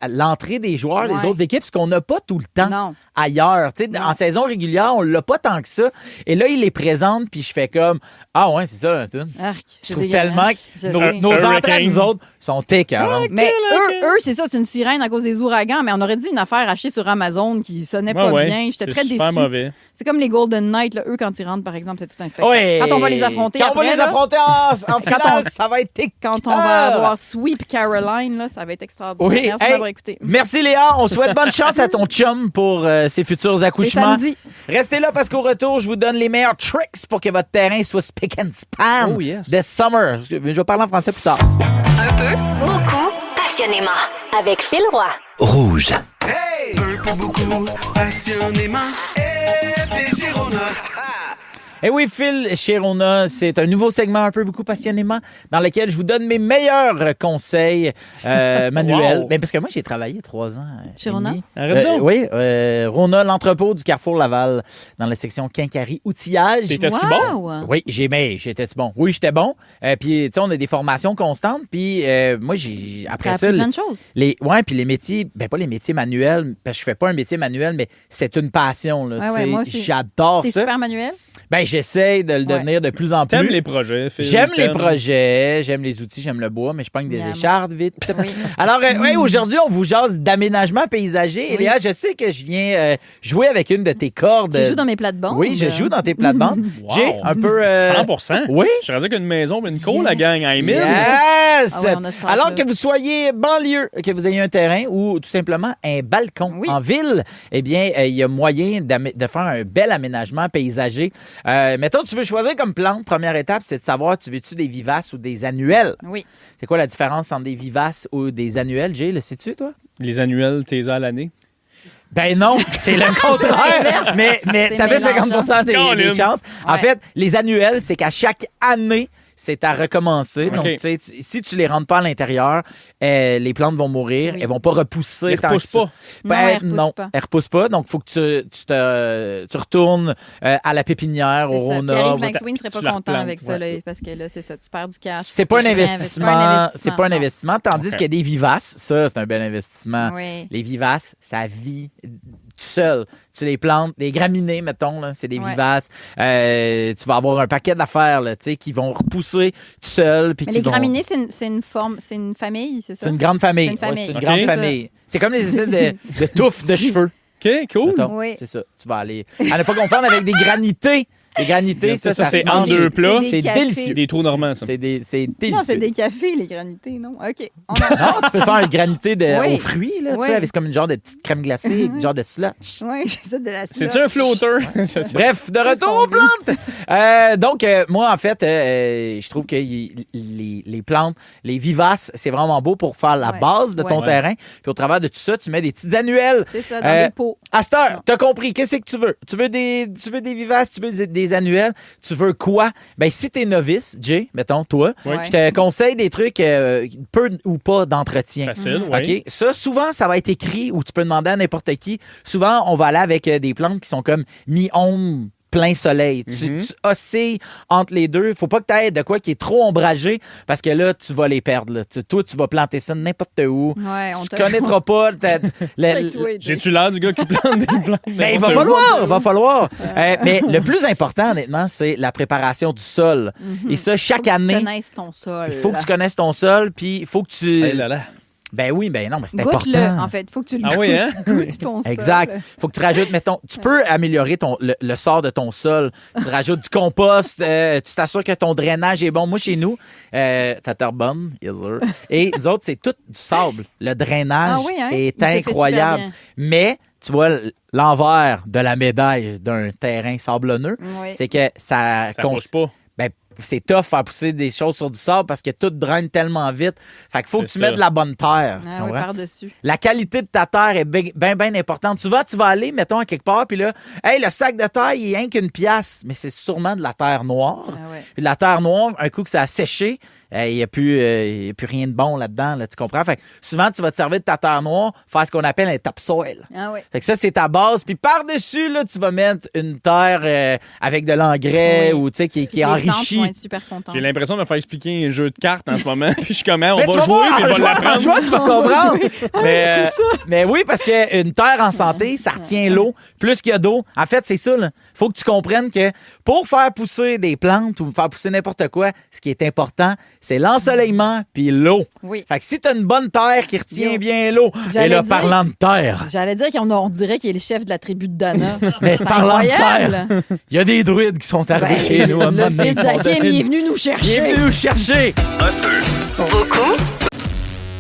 l'entrée des joueurs des autres équipes, ce qu'on n'a pas tout le temps ailleurs. En saison régulière, on l'a pas tant que ça. Et là, il les présente, puis je fais comme « Ah ouais, c'est ça, je trouve tellement que nos entrées, nous autres, sont écœurantes. Mais eux, c'est ça, c'est une sirène à cause des ouragans, mais on aurait dit une affaire achetée sur Amazon qui sonnait pas bien. J'étais très déçue. super mauvais. C'est comme les Golden Knights, là. Eux, quand ils rentrent, par exemple, c'est tout un spectacle. Ouais. Quand on va les affronter Quand on va après, les là, affronter en finale, ça va être quand on va avoir Sweep Caroline, là, ça va être extraordinaire. Oui. Merci Hey, d'avoir écouté. Merci Léa. On souhaite bonne chance à ton chum pour ses futurs accouchements. samedi. Restez là parce qu'au retour, je vous donne les meilleurs tricks pour que votre terrain soit spick and span Oh, yes. this summer. Je vais parler en français plus tard. Un peu, beaucoup, passionnément. Avec Phil Roy. Rouge. Hey! Un peu beaucoup, passionnément. FG Rona. Eh oui, Phil chez Rona, c'est un nouveau segment un peu beaucoup passionnément dans lequel je vous donne mes meilleurs conseils manuels. Wow. Ben, parce que moi, j'ai travaillé 3 ans. Chez Rona? Arrête donc. Oui, Rona, l'entrepôt du Carrefour Laval, dans la section Quincaillerie Outillage. T'étais-tu bon? Oui, j'étais bon. Oui, j'étais bon. Puis, tu sais, on a des formations constantes. Puis, moi, après T'as ça. appris plein de choses. Puis les métiers, pas les métiers manuels, parce que je fais pas un métier manuel, mais c'est une passion. Là, Ouais, moi aussi. J'adore T'es ça. super manuel? Ben, j'essaie de le devenir de plus en plus. T'aimes les projets, Phil? J'aime les projets, j'aime les outils, j'aime le bois, mais je pogne des Miam. échardes vite. Oui. Alors, aujourd'hui, on vous jase d'aménagement paysager. Et Léa, je sais que je viens jouer avec une de tes cordes. Tu joues dans mes plates-bandes? Oui, je joue dans tes plates-bandes. Wow. J'ai un peu... 100%? Oui. Je serais dire qu'une maison et une cour, la gang, à Emile. Yes! Ah ouais, on a ce Alors là. que vous soyez banlieue, que vous ayez un terrain ou tout simplement un balcon en ville, eh bien, il y a moyen de faire un bel aménagement paysager. Mettons, tu veux choisir comme plante, première étape, c'est de savoir, tu veux-tu des vivaces ou des annuelles? Oui. C'est quoi la différence entre des vivaces ou des annuelles, Jay? Le sais-tu, toi? Les annuels, t'es à l'année. Ben non, c'est le contraire. mais C'est t'avais mélangeant. 50% des chances. En Ouais. fait, les annuelles, c'est qu'à chaque année, c'est à recommencer. Donc, tu sais, si tu les rentres pas à l'intérieur, les plantes vont mourir. Oui. Elles vont pas repousser. Elles tant que repoussent ça. pas. Ben, Non, elles repoussent pas. Donc, il faut que tu retournes à la pépinière, au C'est ça. Rona. Pierre-Yves McSween serait pas tu la content replantes, avec ça, ouais. là, parce que là, c'est ça, tu perds du cash. C'est pas un C'est investissement. C'est pas un non. investissement. Tandis qu'il y a des vivaces, ça, c'est un bel investissement. Oui. Les vivaces, ça vit tout seul. Tu les plantes, les graminées, mettons, là, c'est des Ouais. vivaces. Tu vas avoir un paquet d'affaires là, tu sais, qui vont repousser tout seul. Puis Mais qui les vont... graminées, c'est une forme, c'est une famille, c'est ça? C'est une grande famille. C'est une famille. Ouais, c'est une Ok. grande C'est famille. C'est comme les espèces de touffes de cheveux. OK, cool. Mettons. Oui. C'est ça. Tu vas aller. À ne pas confondre avec des granités. Les granités, ça Ça, c'est se en mange. deux plats. C'est C'est des cafés. délicieux. Des trous normands, ça. C'est délicieux. Non, c'est des cafés, les granités, non? OK. On Non, tu peux faire un granité Oui. aux fruits, là, tu Oui. sais, avec comme une genre de petite crème glacée, un genre de slush. Oui, c'est ça, de la C'est-tu un flotteur? Bref, de retour aux plantes. Donc, moi, en fait, je trouve que les plantes, les vivaces, c'est vraiment beau pour faire la Ouais. base de ton Ouais. terrain. Puis au travers de tout ça, tu mets des petites annuelles. C'est ça, dans des pots. À cette heure, t'as compris. Qu'est-ce que tu veux? Tu veux des vivaces, tu veux des annuelles, tu veux quoi? Ben, si t'es novice, Jay, mettons, toi, Ouais. je te conseille des trucs peu ou pas d'entretien. Facile, oui. OK? Ça, souvent, ça va être écrit ou tu peux demander à n'importe qui. Souvent, on va aller avec des plantes qui sont comme mi-ombre, plein soleil. Tu oscilles entre les deux. Faut pas que tu aies de quoi qui est trop ombragé parce que là, tu vas les perdre. Là. Toi, tu vas planter ça n'importe où. Ouais, on Tu te- connaîtras pas. J'ai-tu l'air du gars qui plante des plantes? Mais il va falloir. Mais le plus important, honnêtement, c'est la préparation du sol. Et ça, chaque Faut que année, tu connaisses ton sol. il faut que tu connaisses ton sol, puis il faut que tu... Hey là là. Ben oui, ben non, mais c'est Goûte-le, important. en fait. Faut que tu le Ah goûtes. oui, hein? Tu goûtes ton sol. Exact. Faut que tu rajoutes, mettons, tu peux améliorer le sort de ton sol. Tu rajoutes du compost, tu t'assures que ton drainage est bon. Moi, chez nous, Tatterbonne, yes sir. Et nous autres, c'est tout du sable. Le drainage Ah oui, hein? est Il se fait incroyable. super bien. Mais, tu vois, l'envers de la médaille d'un terrain sablonneux, Oui. c'est que ça pousse pas. Ben, c'est tough faire pousser des choses sur du sable parce que tout draine tellement vite. Fait qu'il faut que C'est tu ça. mettes de la bonne terre. Tu Ah oui, comprends? par-dessus. La qualité de ta terre est bien importante. Tu vas aller, mettons, à quelque part, puis là, hey, le sac de terre, il est rien qu'une pièce, mais c'est sûrement de la terre noire. Ah ouais. Puis de la terre noire, un coup que ça a séché, il n'y a plus rien de bon là-dedans, là, tu comprends? Fait que souvent, tu vas te servir de ta terre noire, faire ce qu'on appelle un topsoil. Ah oui. Fait que ça, c'est ta base. Puis par-dessus, là, tu vas mettre une terre avec de l'engrais Oui. ou, tu sais, qui est Les plantes enrichie. vont être super contentes. J'ai l'impression de me faire expliquer un jeu de cartes en ce moment. Puis je suis comme, on Mais va tu vas jouer, voir, puis en je vais jouant, l'apprendre. tu vas comprendre. Mais oui, parce qu'une terre en santé, ça retient l'eau. Plus qu'il y a d'eau, en fait, c'est ça. Il faut que tu comprennes que pour faire pousser des plantes ou faire pousser n'importe quoi, ce qui est important, c'est l'ensoleillement puis l'eau. Oui. Fait que si t'as une bonne terre qui retient bien l'eau, et J'allais là, dire- parlant de terre, J'allais dire qu'on dirait qu'il est le chef de la tribu de Dana. mais C'est parlant de incroyable. terre, il y a des druides qui sont arrivés Ben, chez nous. à un moment Le donné, fils ils font d'Akim, de- il est venu nous Il est chercher. venu nous chercher. Beaucoup.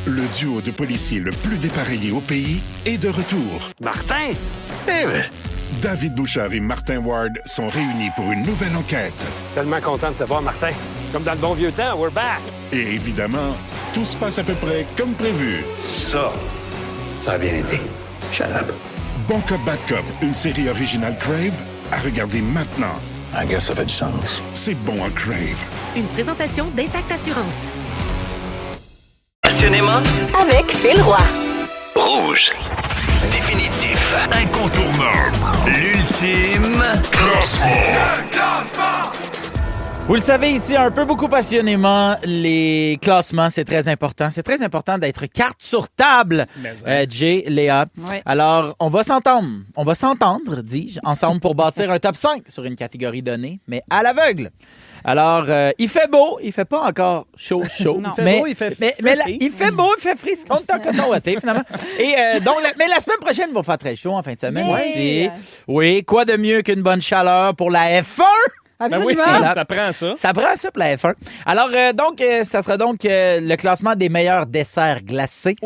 Le duo de policiers le plus dépareillé au pays est de retour. Martin! David Bouchard et Martin Ward sont réunis pour une nouvelle enquête. Tellement content de te voir, Martin. Comme dans le bon vieux temps, we're back! Et évidemment, tout se passe à peu près comme prévu. Ça a bien été. Shut up. Bon Cop, Bad Cop, une série originale Crave, à regarder maintenant. I guess ça fait du sens. C'est bon en Crave. Une présentation d'Intact Assurance. Passionnément, Avec Phil Roy. rouge. Définitif. Incontournable. L'ultime. Classement. Vous le savez ici, un peu beaucoup passionnément, les classements, c'est très important. C'est très important d'être carte sur table, Jay, Léa. Ouais. Alors, on va s'entendre, dis-je, ensemble pour bâtir un top 5 sur une catégorie donnée, mais à l'aveugle. Alors, il fait beau, il fait pas encore chaud. Non. Il fait mais, beau, il fait mais frisky. il fait beau, il fait frisque, on est en coton ouaté, finalement. Et donc, mais la semaine prochaine, il va faire très chaud en fin de semaine Yeah. aussi. Oui, quoi de mieux qu'une bonne chaleur pour la F1? Absolument. voilà. Ça prend ça. Ça prend ça pour la F1. Alors, ça sera donc le classement des meilleurs desserts glacés.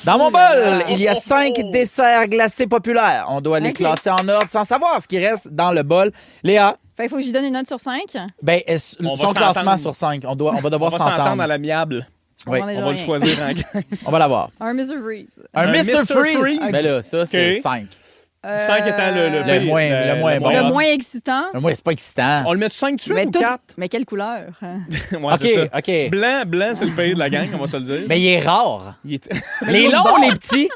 Dans mon bol, il y a 5 desserts glacés populaires. On doit les Ok. classer en ordre sans savoir ce qui reste dans le bol. Léa, Fait qu'il faut que je donne une note sur 5. ben, On son va classement s'entendre. sur 5. On va On devoir va s'entendre à s'entendre. l'amiable. Oui, On en est On va le rien. choisir en gang. on va l'avoir. Un Mr. Freeze. Un Mr. Mr. Freeze. Freeze. Ben là, ça, c'est Ok. 5. 5 étant le Le moins bon. Le moins excitant. Moi, c'est pas excitant. On le met 5 de suite Mais, ou tout- 4? mais quelle couleur? Hein? Ouais, c'est ça. OK. Blanc, c'est le pays de la gang, on va se le dire. Ben, il est rare. Il est- Les longs, les petits.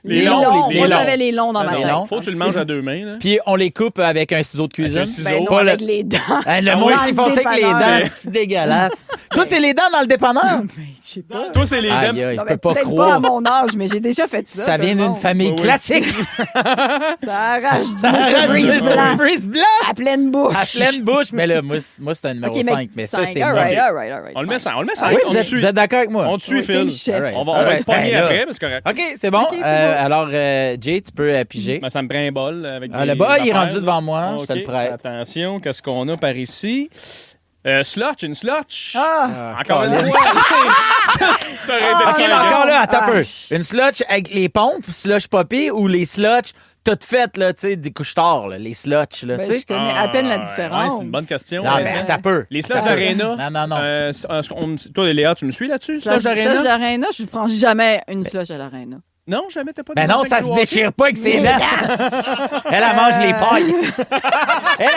Les longs. longs, les Moi, longs. j'avais les longs dans ma Les tête. longs. Faut que tu le manges à deux mains. Là. Puis on les coupe avec un ciseau de cuisine. un ciseau. Ben non, Pas avec le- les dents. Hein, le Ah moins oui. qu'ils font, c'est que les Dépanneur. dents, c'est dégueulasse. Toi, c'est les dents dans le dépanneur? Je sais pas. Toi, c'est les Aïe, dents. aïe, Non, je mais peux pas peut-être croire. pas à mon âge, mais j'ai déjà fait ça. Ça vient mais d'une bon, famille Oui, oui. classique. Ça arrache du Arrache Mr. Freeze du blanc. Freeze blanc. À pleine bouche. À pleine bouche. Mais là, moi, c'est un numéro OK, 5. Mais ça, cinq. c'est All moi. right, all right. On le met 5. On le met Ah 5. oui, on vous te êtes, suit. vous êtes d'accord avec moi? On te suit, Oui, t'es le Phil. chef. All right. On va All right. être pogné Ben là. après, mais c'est correct. OK, c'est bon. OK, c'est bon. Alors, Jay, tu peux piger. Ben, ça me prend un bol avec Le des bol, il est affaires, rendu là. devant moi. Je te le OK, prête. Attention, qu'est-ce qu'on a par ici? Slotch, une slotch. Ah! Encore une Colin. fois. Ça aurait été OK, mais cinq. encore là, attends un peu. Ah. Une slotch avec les pompes, slush poppy ou les slotch toutes faites, là, tu sais, des couches tard, là, les slotch, là, Ben, tu sais. je connais à peine la Ah, différence. ouais, c'est une bonne question. Non, mais attends un peu. Les slushs Attends un peu. d'Arena. Non, non, non. Toi, Léa, tu me suis là-dessus? Slush Slush d'Arena? d'Arena, je ne prends jamais une slush à l'Arena. Non, jamais, t'as pas Ben des non, affaires ça avec se le hockey? déchire pas avec ses dents. Elle mange les pailles.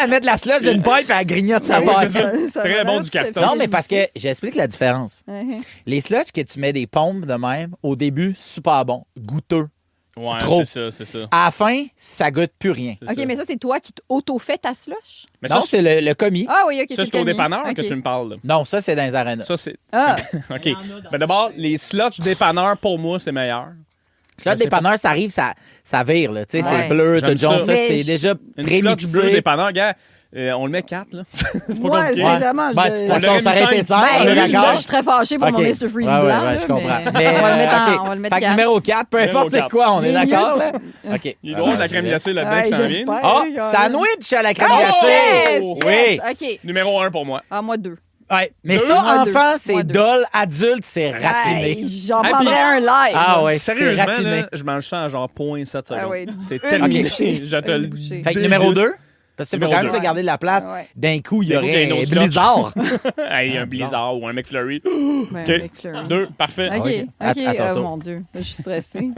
Elle met de la slush d'une paille puis elle grignote sa Oui, paille. c'est ça. Ça Très va bon là, du tout à fait carton. Non, mais parce que j'explique la différence. Uh-huh. Les slushs que tu mets des pompes de même, au début, super bon, goûteux. Ouais, Trop. c'est ça. À la fin, ça goûte plus rien. C'est OK, ça. mais ça, c'est toi qui t'auto-fais ta slush? Mais Non, ça, c'est le commis. Ah oui, OK, ça, c'est le au commis. dépanneur OK. que tu me parles. là. Non, ça, c'est dans les arénas. Ça, c'est... Ah, OK. Ben d'abord, les slushs dépanneurs, pour moi, c'est meilleur. Là, Je le sais dépanneur, ça arrive, ça vire. Là. Tu sais, Ouais. C'est bleu, tout J'aime jaune. ça. Ça, Mais c'est je- déjà Une slush prémixé. bleu dépanneur, gars, on le met 4, là. c'est pas ouais, compliqué. sincèrement. Ben, de toute On façon, l'aurait ça mis aurait été cinq. simple. on est Ben, oui, d'accord? là, je suis très fâchée pour OK. mon Mr. Freeze Ouais, blanc. ouais, là, je comprends. mais on va le mettre OK. en, on va le mettre Fait que quatre. numéro 4, peu Numéro importe c'est quatre. quoi, on est Il est d'accord, là? OK. Il doit y avoir de la crème glacée là-dedans qui s'en vient. j'espère. Ah, Regarde. sandwich à la crème Oh, glacée. yes, Oui. yes. OK. Numéro 1 pour moi. Ah, moi, 2. Ouais. Mais Deux? ça, Moi, deux. enfant, c'est Moi, deux. dol. Adulte, c'est raffiné. J'en Hey, prendrais puis- un live. Ah ouais, c'est Sérieusement, raffiné. là, je mange ça en genre 0.7 secondes. Ah ouais. C'est Une tellement... bouchée. Je te Une le bouchée. Fait que dis. numéro 2, parce qu'il faut Numéro quand même deux. se garder de la place. Ouais. D'un coup, il y D'un coup, aurait il y a un un autre blizzard. Hey, un blizzard ou un McFlurry. Ben, OK. McFlurry. 2, parfait. OK, OK. À ton oh tour. mon Dieu, là, je suis stressée.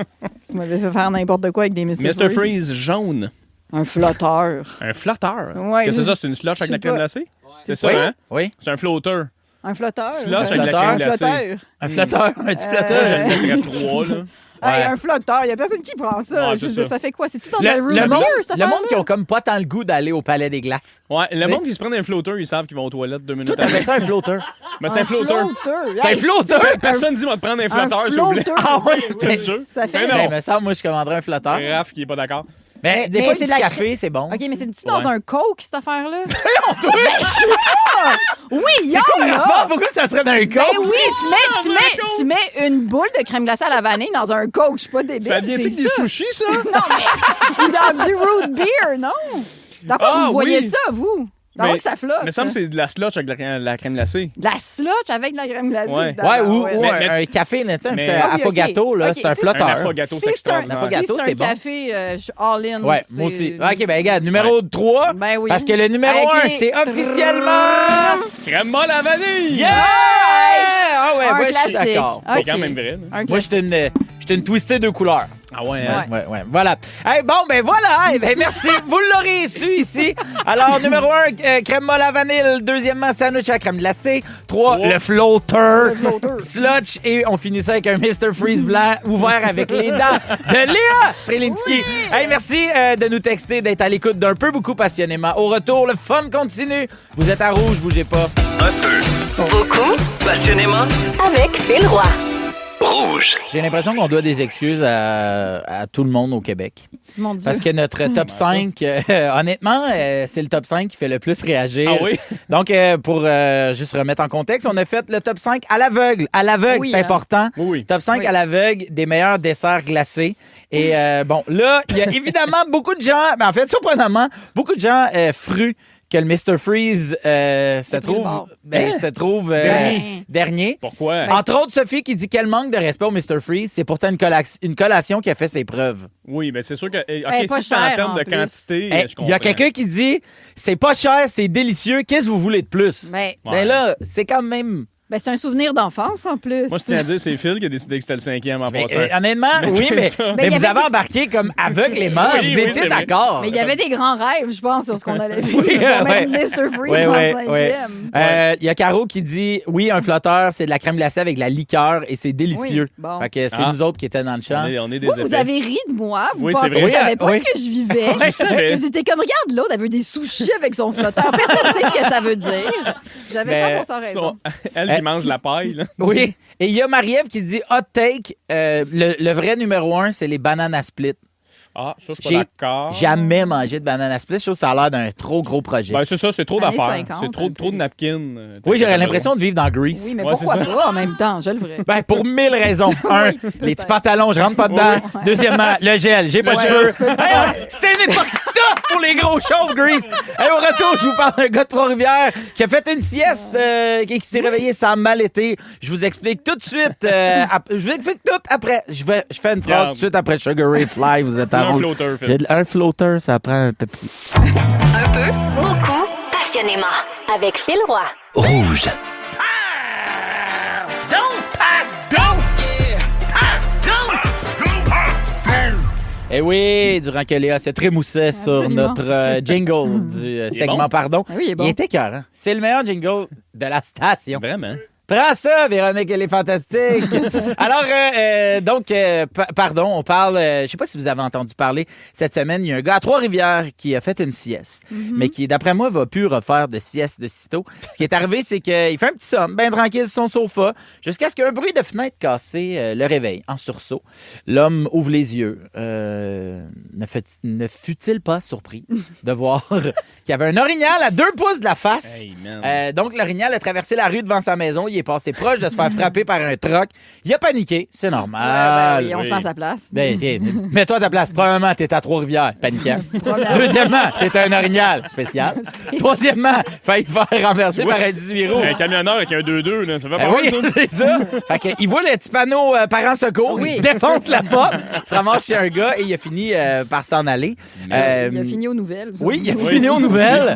Vous m'avez fait faire n'importe quoi avec des Mr. Mr. Freeze jaune. Un flotteur. Un flotteur. Ouais, Qu'est-ce que c'est je- ça? C'est une slush je avec la sais crème pas. glacée? C'est ça, Oui. hein? Oui. C'est un flotteur. Un flotteur. Slush avec la Un crème glacée. flotteur. Un flotteur, un petit Ça, flotteur. je le mettrais 3, là. Hey, un flotteur, il n'y a personne qui prend ça. Ouais, c'est ça. Ça fait quoi? C'est-tu dans Le root beer, monde, ça le monde qui ont comme pas tant le goût d'aller au Palais des Glaces. Ouais, le T'sais? monde qui se prend un flotteur, ils savent qu'ils vont aux toilettes 2 minutes. Toi, t'appelles ça un flotteur? Mais c'est un flotteur. C'est un flotteur? Personne dit, va te prendre un flotteur, s'il vous plaît. Ah ouais? T'es sûr? Ça fait... Mais Ben, non. il me semble, moi, je commanderais un flotteur. Raph qui est pas d'accord. Mais des Mais fois, c'est du de la café, c'est bon. OK, mais c'est-tu dans un Coke, cette affaire-là? Toi, Oui, il y c'est quoi en le a! rapport? Pourquoi ça serait dans un Coke? Ben oui, tu mets une boule de crème glacée à la vanille dans un Coke. Je suis pas débile. Ça vient-tu c'est que des ça. sushis, ça? Non, mais... Ou dans du root beer, non? Dans quoi Ah, vous voyez oui. ça, vous? Dans quoi que ça flotte? Mais ça me semble que c'est de la slotch avec la crème glacée. De la slotch avec de la crème glacée. Ouais. dedans. Ouais, ou Mais- un café, là, tu sais, un mais- petit Ah oui, affogato, ok. là, Ok, c'est un si flotteur. Un affogato, c'est Si c'est un, extraordinaire. Affogato, si c'est c'est un bon. café all-in. Ouais, c'est- moi aussi. OK, ben regarde, numéro 3. Ben oui. Parce que le numéro Ok. 1, c'est officiellement... Crème molle à vanille! Yeah! Ah ouais, Un ouais, je suis classique. d'accord. C'est Ok. quand même vrai. là. Un Moi, j'étais une twistée de couleurs. Ah ouais, hein? Ouais. Voilà. Hey, bon, ben voilà. Eh ben, merci. Vous l'aurez su ici. Alors, numéro 1, crème molle à vanille. Deuxièmement, sandwich à la crème glacée. 3, le floater. Slotch. Et on finit ça avec un Mr. Freeze blanc ouvert avec les dents de Léa Srelinski. Hey, merci de nous texter, d'être à l'écoute d'un peu beaucoup passionnément. Au retour, le fun continue. Vous êtes à rouge, bougez pas. Un peu. Beaucoup. Passionnément. Avec Phil Roy. Rouge. J'ai l'impression qu'on doit des excuses à tout le monde au Québec. Mon Dieu. Parce que notre top 5, honnêtement, c'est le top 5 qui fait le plus réagir. Ah oui? Donc, pour juste remettre en contexte, on a fait le top 5 à l'aveugle. À l'aveugle, Oui, c'est hein. important. Oui. Top 5 Oui. à l'aveugle des meilleurs desserts glacés. Et bon, là, il y a évidemment beaucoup de gens, mais en fait, surprenamment, beaucoup de gens frus que le Mr. Freeze se pris le bord. trouve dernier. Pourquoi? Entre autres, Sophie qui dit quel manque de respect au Mr. Freeze, c'est pourtant une collation qui a fait ses preuves. Oui, mais c'est sûr que. Elle est OK, pas si c'est en chère, termes en de plus. quantité, Hey, je il y a comprends. quelqu'un qui dit c'est pas cher, c'est délicieux, qu'est-ce que vous voulez de plus? Mais Ben là, c'est quand même. ben, c'est un souvenir d'enfance, en plus. Moi, je tiens à dire, c'est Phil qui a décidé que c'était le 5e en Mais, passant. honnêtement, oui, mais, ça. mais Mais il y vous avait avez des- embarqué comme aveuglément. Oui, vous oui, étiez c'est vrai. d'accord. Mais il y avait des grands rêves, je pense, sur ce qu'on allait vivre. Oui, Pour ouais. mettre Mr. Freeze Ouais, en ouais, 5e. ouais. Il y a Caro qui dit oui, un flotteur, c'est de la crème glacée avec de la liqueur et c'est délicieux. Oui, bon. Fait que c'est Ah. nous autres qui étaient dans le champ. On est des Vous épais. avez ri de moi. Vous Oui, pensez c'est vrai. que je savais Oui, pas oui. ce que je vivais. Je savais. Que c'était comme, regarde, l'autre, elle veut des sushis avec son flotteur. Personne ne sait ce que ça veut dire. J'avais Ben, 100% raison. Elle qui mange la paille, là. Oui. Et il y a Marie-Ève qui dit hot take, le vrai numéro 1, c'est les bananes à split. Ah, ça, je suis J'ai pas d'accord. jamais mangé de banane à split. Je trouve que ça a l'air d'un trop gros projet. Ben, c'est ça, c'est trop Années d'affaires. 50, C'est trop, un peu. trop de napkins. Oui, j'aurais l'impression de vivre dans Grease. Oui, mais Ouais, pourquoi c'est ça. pas en même temps? Je le ferais. Ben, pour 1000 raisons. Un, Oui, peut-être. les petits pantalons, je rentre pas dedans. Oui. Deuxièmement, le gel, j'ai pas de gel, cheveux. tu peux Hey, c'était une époque tough pour les gros chauves, Grease. Hey, au retour, je vous parle d'un gars de Trois-Rivières qui a fait une sieste, qui s'est réveillé sans mal été. Je vous explique tout de suite. Je vous explique tout après. Je fais une phrase Regarde. tout de suite après Sugar Ray Fly. Vous êtes à Un rouge. flotteur, Phil. J'ai un flotteur, ça prend un Pepsi. Un peu, beaucoup, passionnément. Avec Phil Roy. Rouge. Eh oui, durant que Léa se trémoussait sur Absolument. notre jingle du segment bon. Pardon. Ah oui, il est bon. Il était écœurant. C'est le meilleur jingle de la station. Vraiment. Prends ça, Véronique, elle est fantastique. Alors, pardon, on parle, je sais pas si vous avez entendu parler, cette semaine, il y a un gars à Trois-Rivières qui a fait une sieste, mais qui, d'après moi, va plus refaire de sieste de sitôt. Ce qui est arrivé, c'est qu'il fait un petit somme, bien tranquille sur son sofa, jusqu'à ce qu'un bruit de fenêtre cassée le réveille, en sursaut. L'homme ouvre les yeux. Ne fut-il pas surpris de voir qu'il y avait un orignal à 2 pouces de la face? Hey, man. Donc, l'orignal a traversé la rue devant sa maison. Il est passé proche de se faire frapper par un truck. Il a paniqué. C'est normal. Oui, on se met à sa place. Ben, mets-toi à ta place. Premièrement, t'es à Trois-Rivières, paniquant. Deuxièmement, t'es un orignal spécial. Troisièmement, failli te faire renverser par un 18 roues. Un camionneur avec un 2-2, là, ça va Ben pas oui, mal, ça. c'est ça. Fait que, il voit le petit panneau parents secours, Oui. il défonce la porte, se ramasse chez un gars et il a fini par s'en aller. Il a fini aux nouvelles. ça. Oui, il a Oui, fini aux aussi. nouvelles.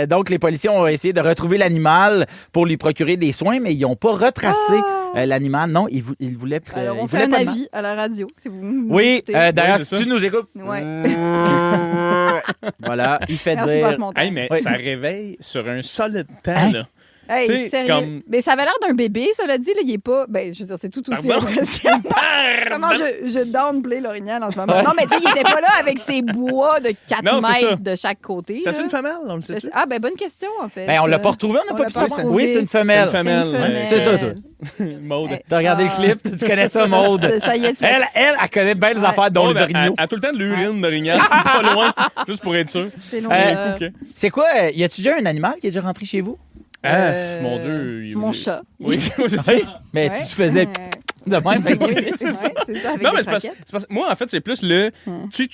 Donc, les policiers ont essayé de retrouver l'animal pour lui procurer des soins, mais ils n'ont pas retracé l'animal. Non, ils voulaient Alors, ils on voulaient fait un pas de mal. avis à la radio, si vous nous Oui, écoutez. d'ailleurs, Oui, c'est si tu nous écoutes, Ouais. voilà, il fait Merci, dire... passe mon temps. Hey, mais Oui. ça réveille sur un solide temps, Hein? là. Hey, T'sais, sérieux? comme- Mais ça avait l'air d'un bébé, cela dit. Là, il est pas... Ben, je veux dire, c'est tout aussi Pardon? impressionnant. Comment je downplay l'orignal en ce moment. Non, mais tu sais, il était pas là avec ses bois de 4 Non, c'est ça. mètres de chaque côté. C'est là. une femelle, on le sait. Ah, ben, bonne question, en fait. Ben, on l'a pas retrouvé, on n'a pas pu savoir. retrouvé. Oui, c'est une femelle. C'est une femelle. C'est ça, toi. Maude. T'as regardé le clip, tu connais ça, Maude. Ça y est, tu Elle connaît bien les affaires dont Maude, les orignaux. elle a tout le temps de l'urine d'orignal, pas loin, juste pour être sûr. C'est long. C'est quoi, y a-tu déjà un animal qui est déjà rentré chez vous? Mon Dieu. Mon chat. Oui, c'est ça. Oui, mais tu faisais de même. Oui, c'est ça. C'est ça, avec Non, des mais c'est parce que moi, en fait, c'est plus le. Tu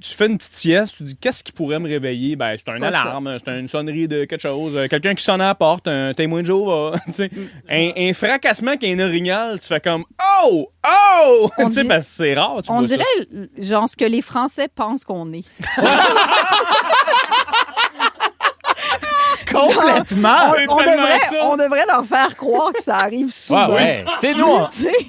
fais une petite sieste, tu dis qu'est-ce qui pourrait me réveiller? Ben, c'est une alarme, c'est une sonnerie de quelque chose, quelqu'un qui sonne à la porte, un témoin de Jéhovah. Tu sais, un fracassement qui est un orignal, tu fais comme Oh! Oh! Tu sais, parce que c'est rare. On dirait, genre, ce que les Français pensent qu'on est. Complètement! On devrait leur faire croire que ça arrive souvent. Ouais. Tu sais, nous,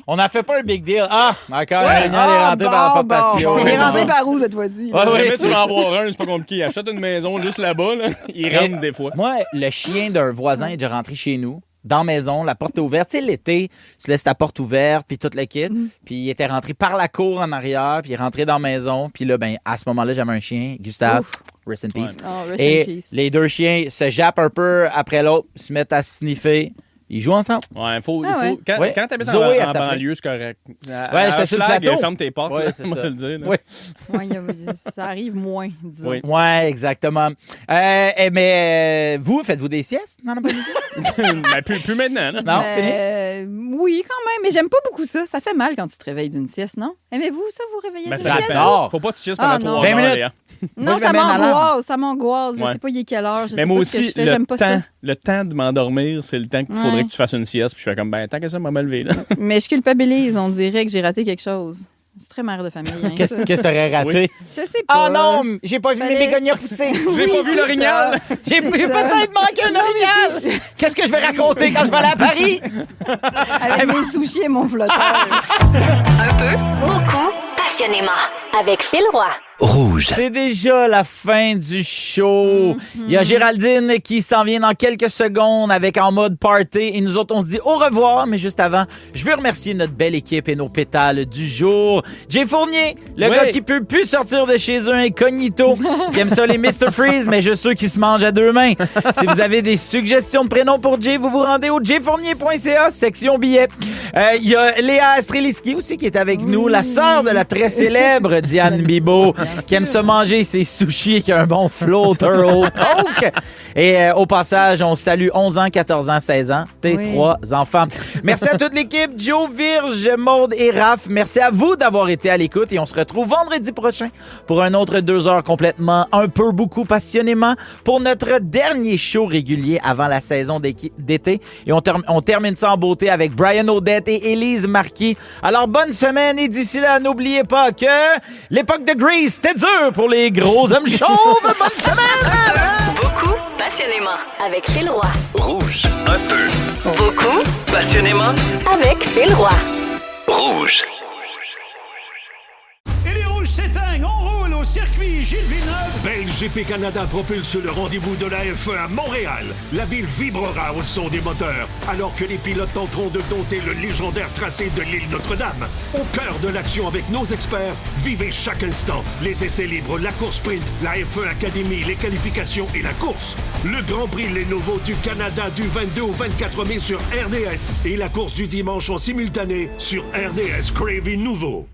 on n'a fait pas un big deal. Ah, encore un orignal est rentré par la passion. Il est rentré par où cette fois-ci? Tu vas en voir un, c'est pas compliqué. Achète une maison juste là-bas, là. Il rentre des fois. Moi, le chien d'un voisin est déjà rentré chez nous. Dans la maison, la porte est ouverte. Tu sais, l'été, tu laisses ta porte ouverte, puis tout le kit. Puis il était rentré par la cour en arrière, puis il est rentré dans la maison. Puis là, ben, à ce moment-là, j'avais un chien, Gustave, rest in peace. Oh, rest in Et peace. les deux chiens se jappent un peu après l'autre, se mettent à sniffer. Ils jouent ensemble. Ouais, quand Ouais. t'habites Zoé, elle en s'appelait. banlieue, c'est correct. Ouais, j'étais sur le plateau. Ferme tes portes, Ouais, là, c'est on va ça. te le dire. là. Oui. Ouais, ça arrive moins, disons. Oui. Ouais, exactement. Mais vous, faites-vous des siestes dans l'après-midi? Ben, plus maintenant. Là. Non, fini? Oui, quand même, mais j'aime pas beaucoup ça. Ça fait mal quand tu te réveilles d'une sieste, non? Aimez-vous ça, vous réveiller Ben, d'une ça sieste? j'adore. Faut pas que tu siestes Ah, pendant non. 3 20 heures. minutes. Léa. Non, Moi, je ça me mets une alarme. m'angoisse, ça m'angoisse. Je Ouais. sais pas il est quelle heure, je Mais sais moi pas ce que aussi, je fais, j'aime pas ça. le temps de m'endormir, c'est le temps qu'il faudrait que tu fasses une sieste. Puis je fais comme, ben, tant que ça, m'a mal levé. Là. Mais je culpabilise, on dirait que j'ai raté quelque chose. C'est très mère de famille. Hein, Qu'est-ce ça. que t'aurais raté? Je sais pas. Ah non, j'ai pas vu mes Fallait- bégonias pousser. J'ai Oui, pas vu c'est l'orignal. ça. J'ai C'est ça. peut-être manqué un orignal. Qu'est-ce que je vais raconter quand je vais aller à Paris? Avec mes sushis et mon flotteur. Un peu, beaucoup, passionnément. Avec Phil Roy. Rouge. C'est déjà la fin du show. Il y a Géraldine qui s'en vient dans quelques secondes avec en mode party. Et nous autres, on se dit au revoir. Mais juste avant, je veux remercier notre belle équipe et nos pétales du jour. Jay Fournier, le gars qui peut plus sortir de chez eux incognito, qui aime ça les Mr. Freeze, mais juste ceux qui se mangent à deux mains. Si vous avez des suggestions de prénoms pour Jay, vous vous rendez au jayfournier.ca, section billets. Il y a Léa Streliski aussi qui est avec nous, la sœur de la très célèbre Diane Bibeau, qui aime se manger ses sushis avec un bon floater au coke. Et au passage, on salue 11 ans, 14 ans, 16 ans, tes trois enfants. Merci à toute l'équipe, Joe, Virge, Maude et Raph. Merci à vous d'avoir été à l'écoute et on se retrouve vendredi prochain pour un autre 2 heures complètement, un peu, beaucoup, passionnément pour notre dernier show régulier avant la saison d'été. Et on termine ça en beauté avec Brian Odette et Élise Marquis. Alors, bonne semaine et d'ici là, n'oubliez pas que l'époque de Grease, c'était dur pour les gros hommes chauves. Bonne semaine! Beaucoup, passionnément. Avec Phil Roy. Rouge. Un peu. Beaucoup, Passionnément. avec Phil Roy. Rouge. Et les rouges s'éteignent, on roule au circuit Gilles Villeneuve. GP Canada propulse le rendez-vous de la F1 à Montréal. La ville vibrera au son des moteurs, alors que les pilotes tenteront de dompter le légendaire tracé de l'île Notre-Dame. Au cœur de l'action avec nos experts, vivez chaque instant. Les essais libres, la course sprint, la F1 Academy, les qualifications et la course. Le Grand Prix Lenovo du Canada du 22 au 24 mai sur RDS et la course du dimanche en simultané sur RDS Crave Nouveau.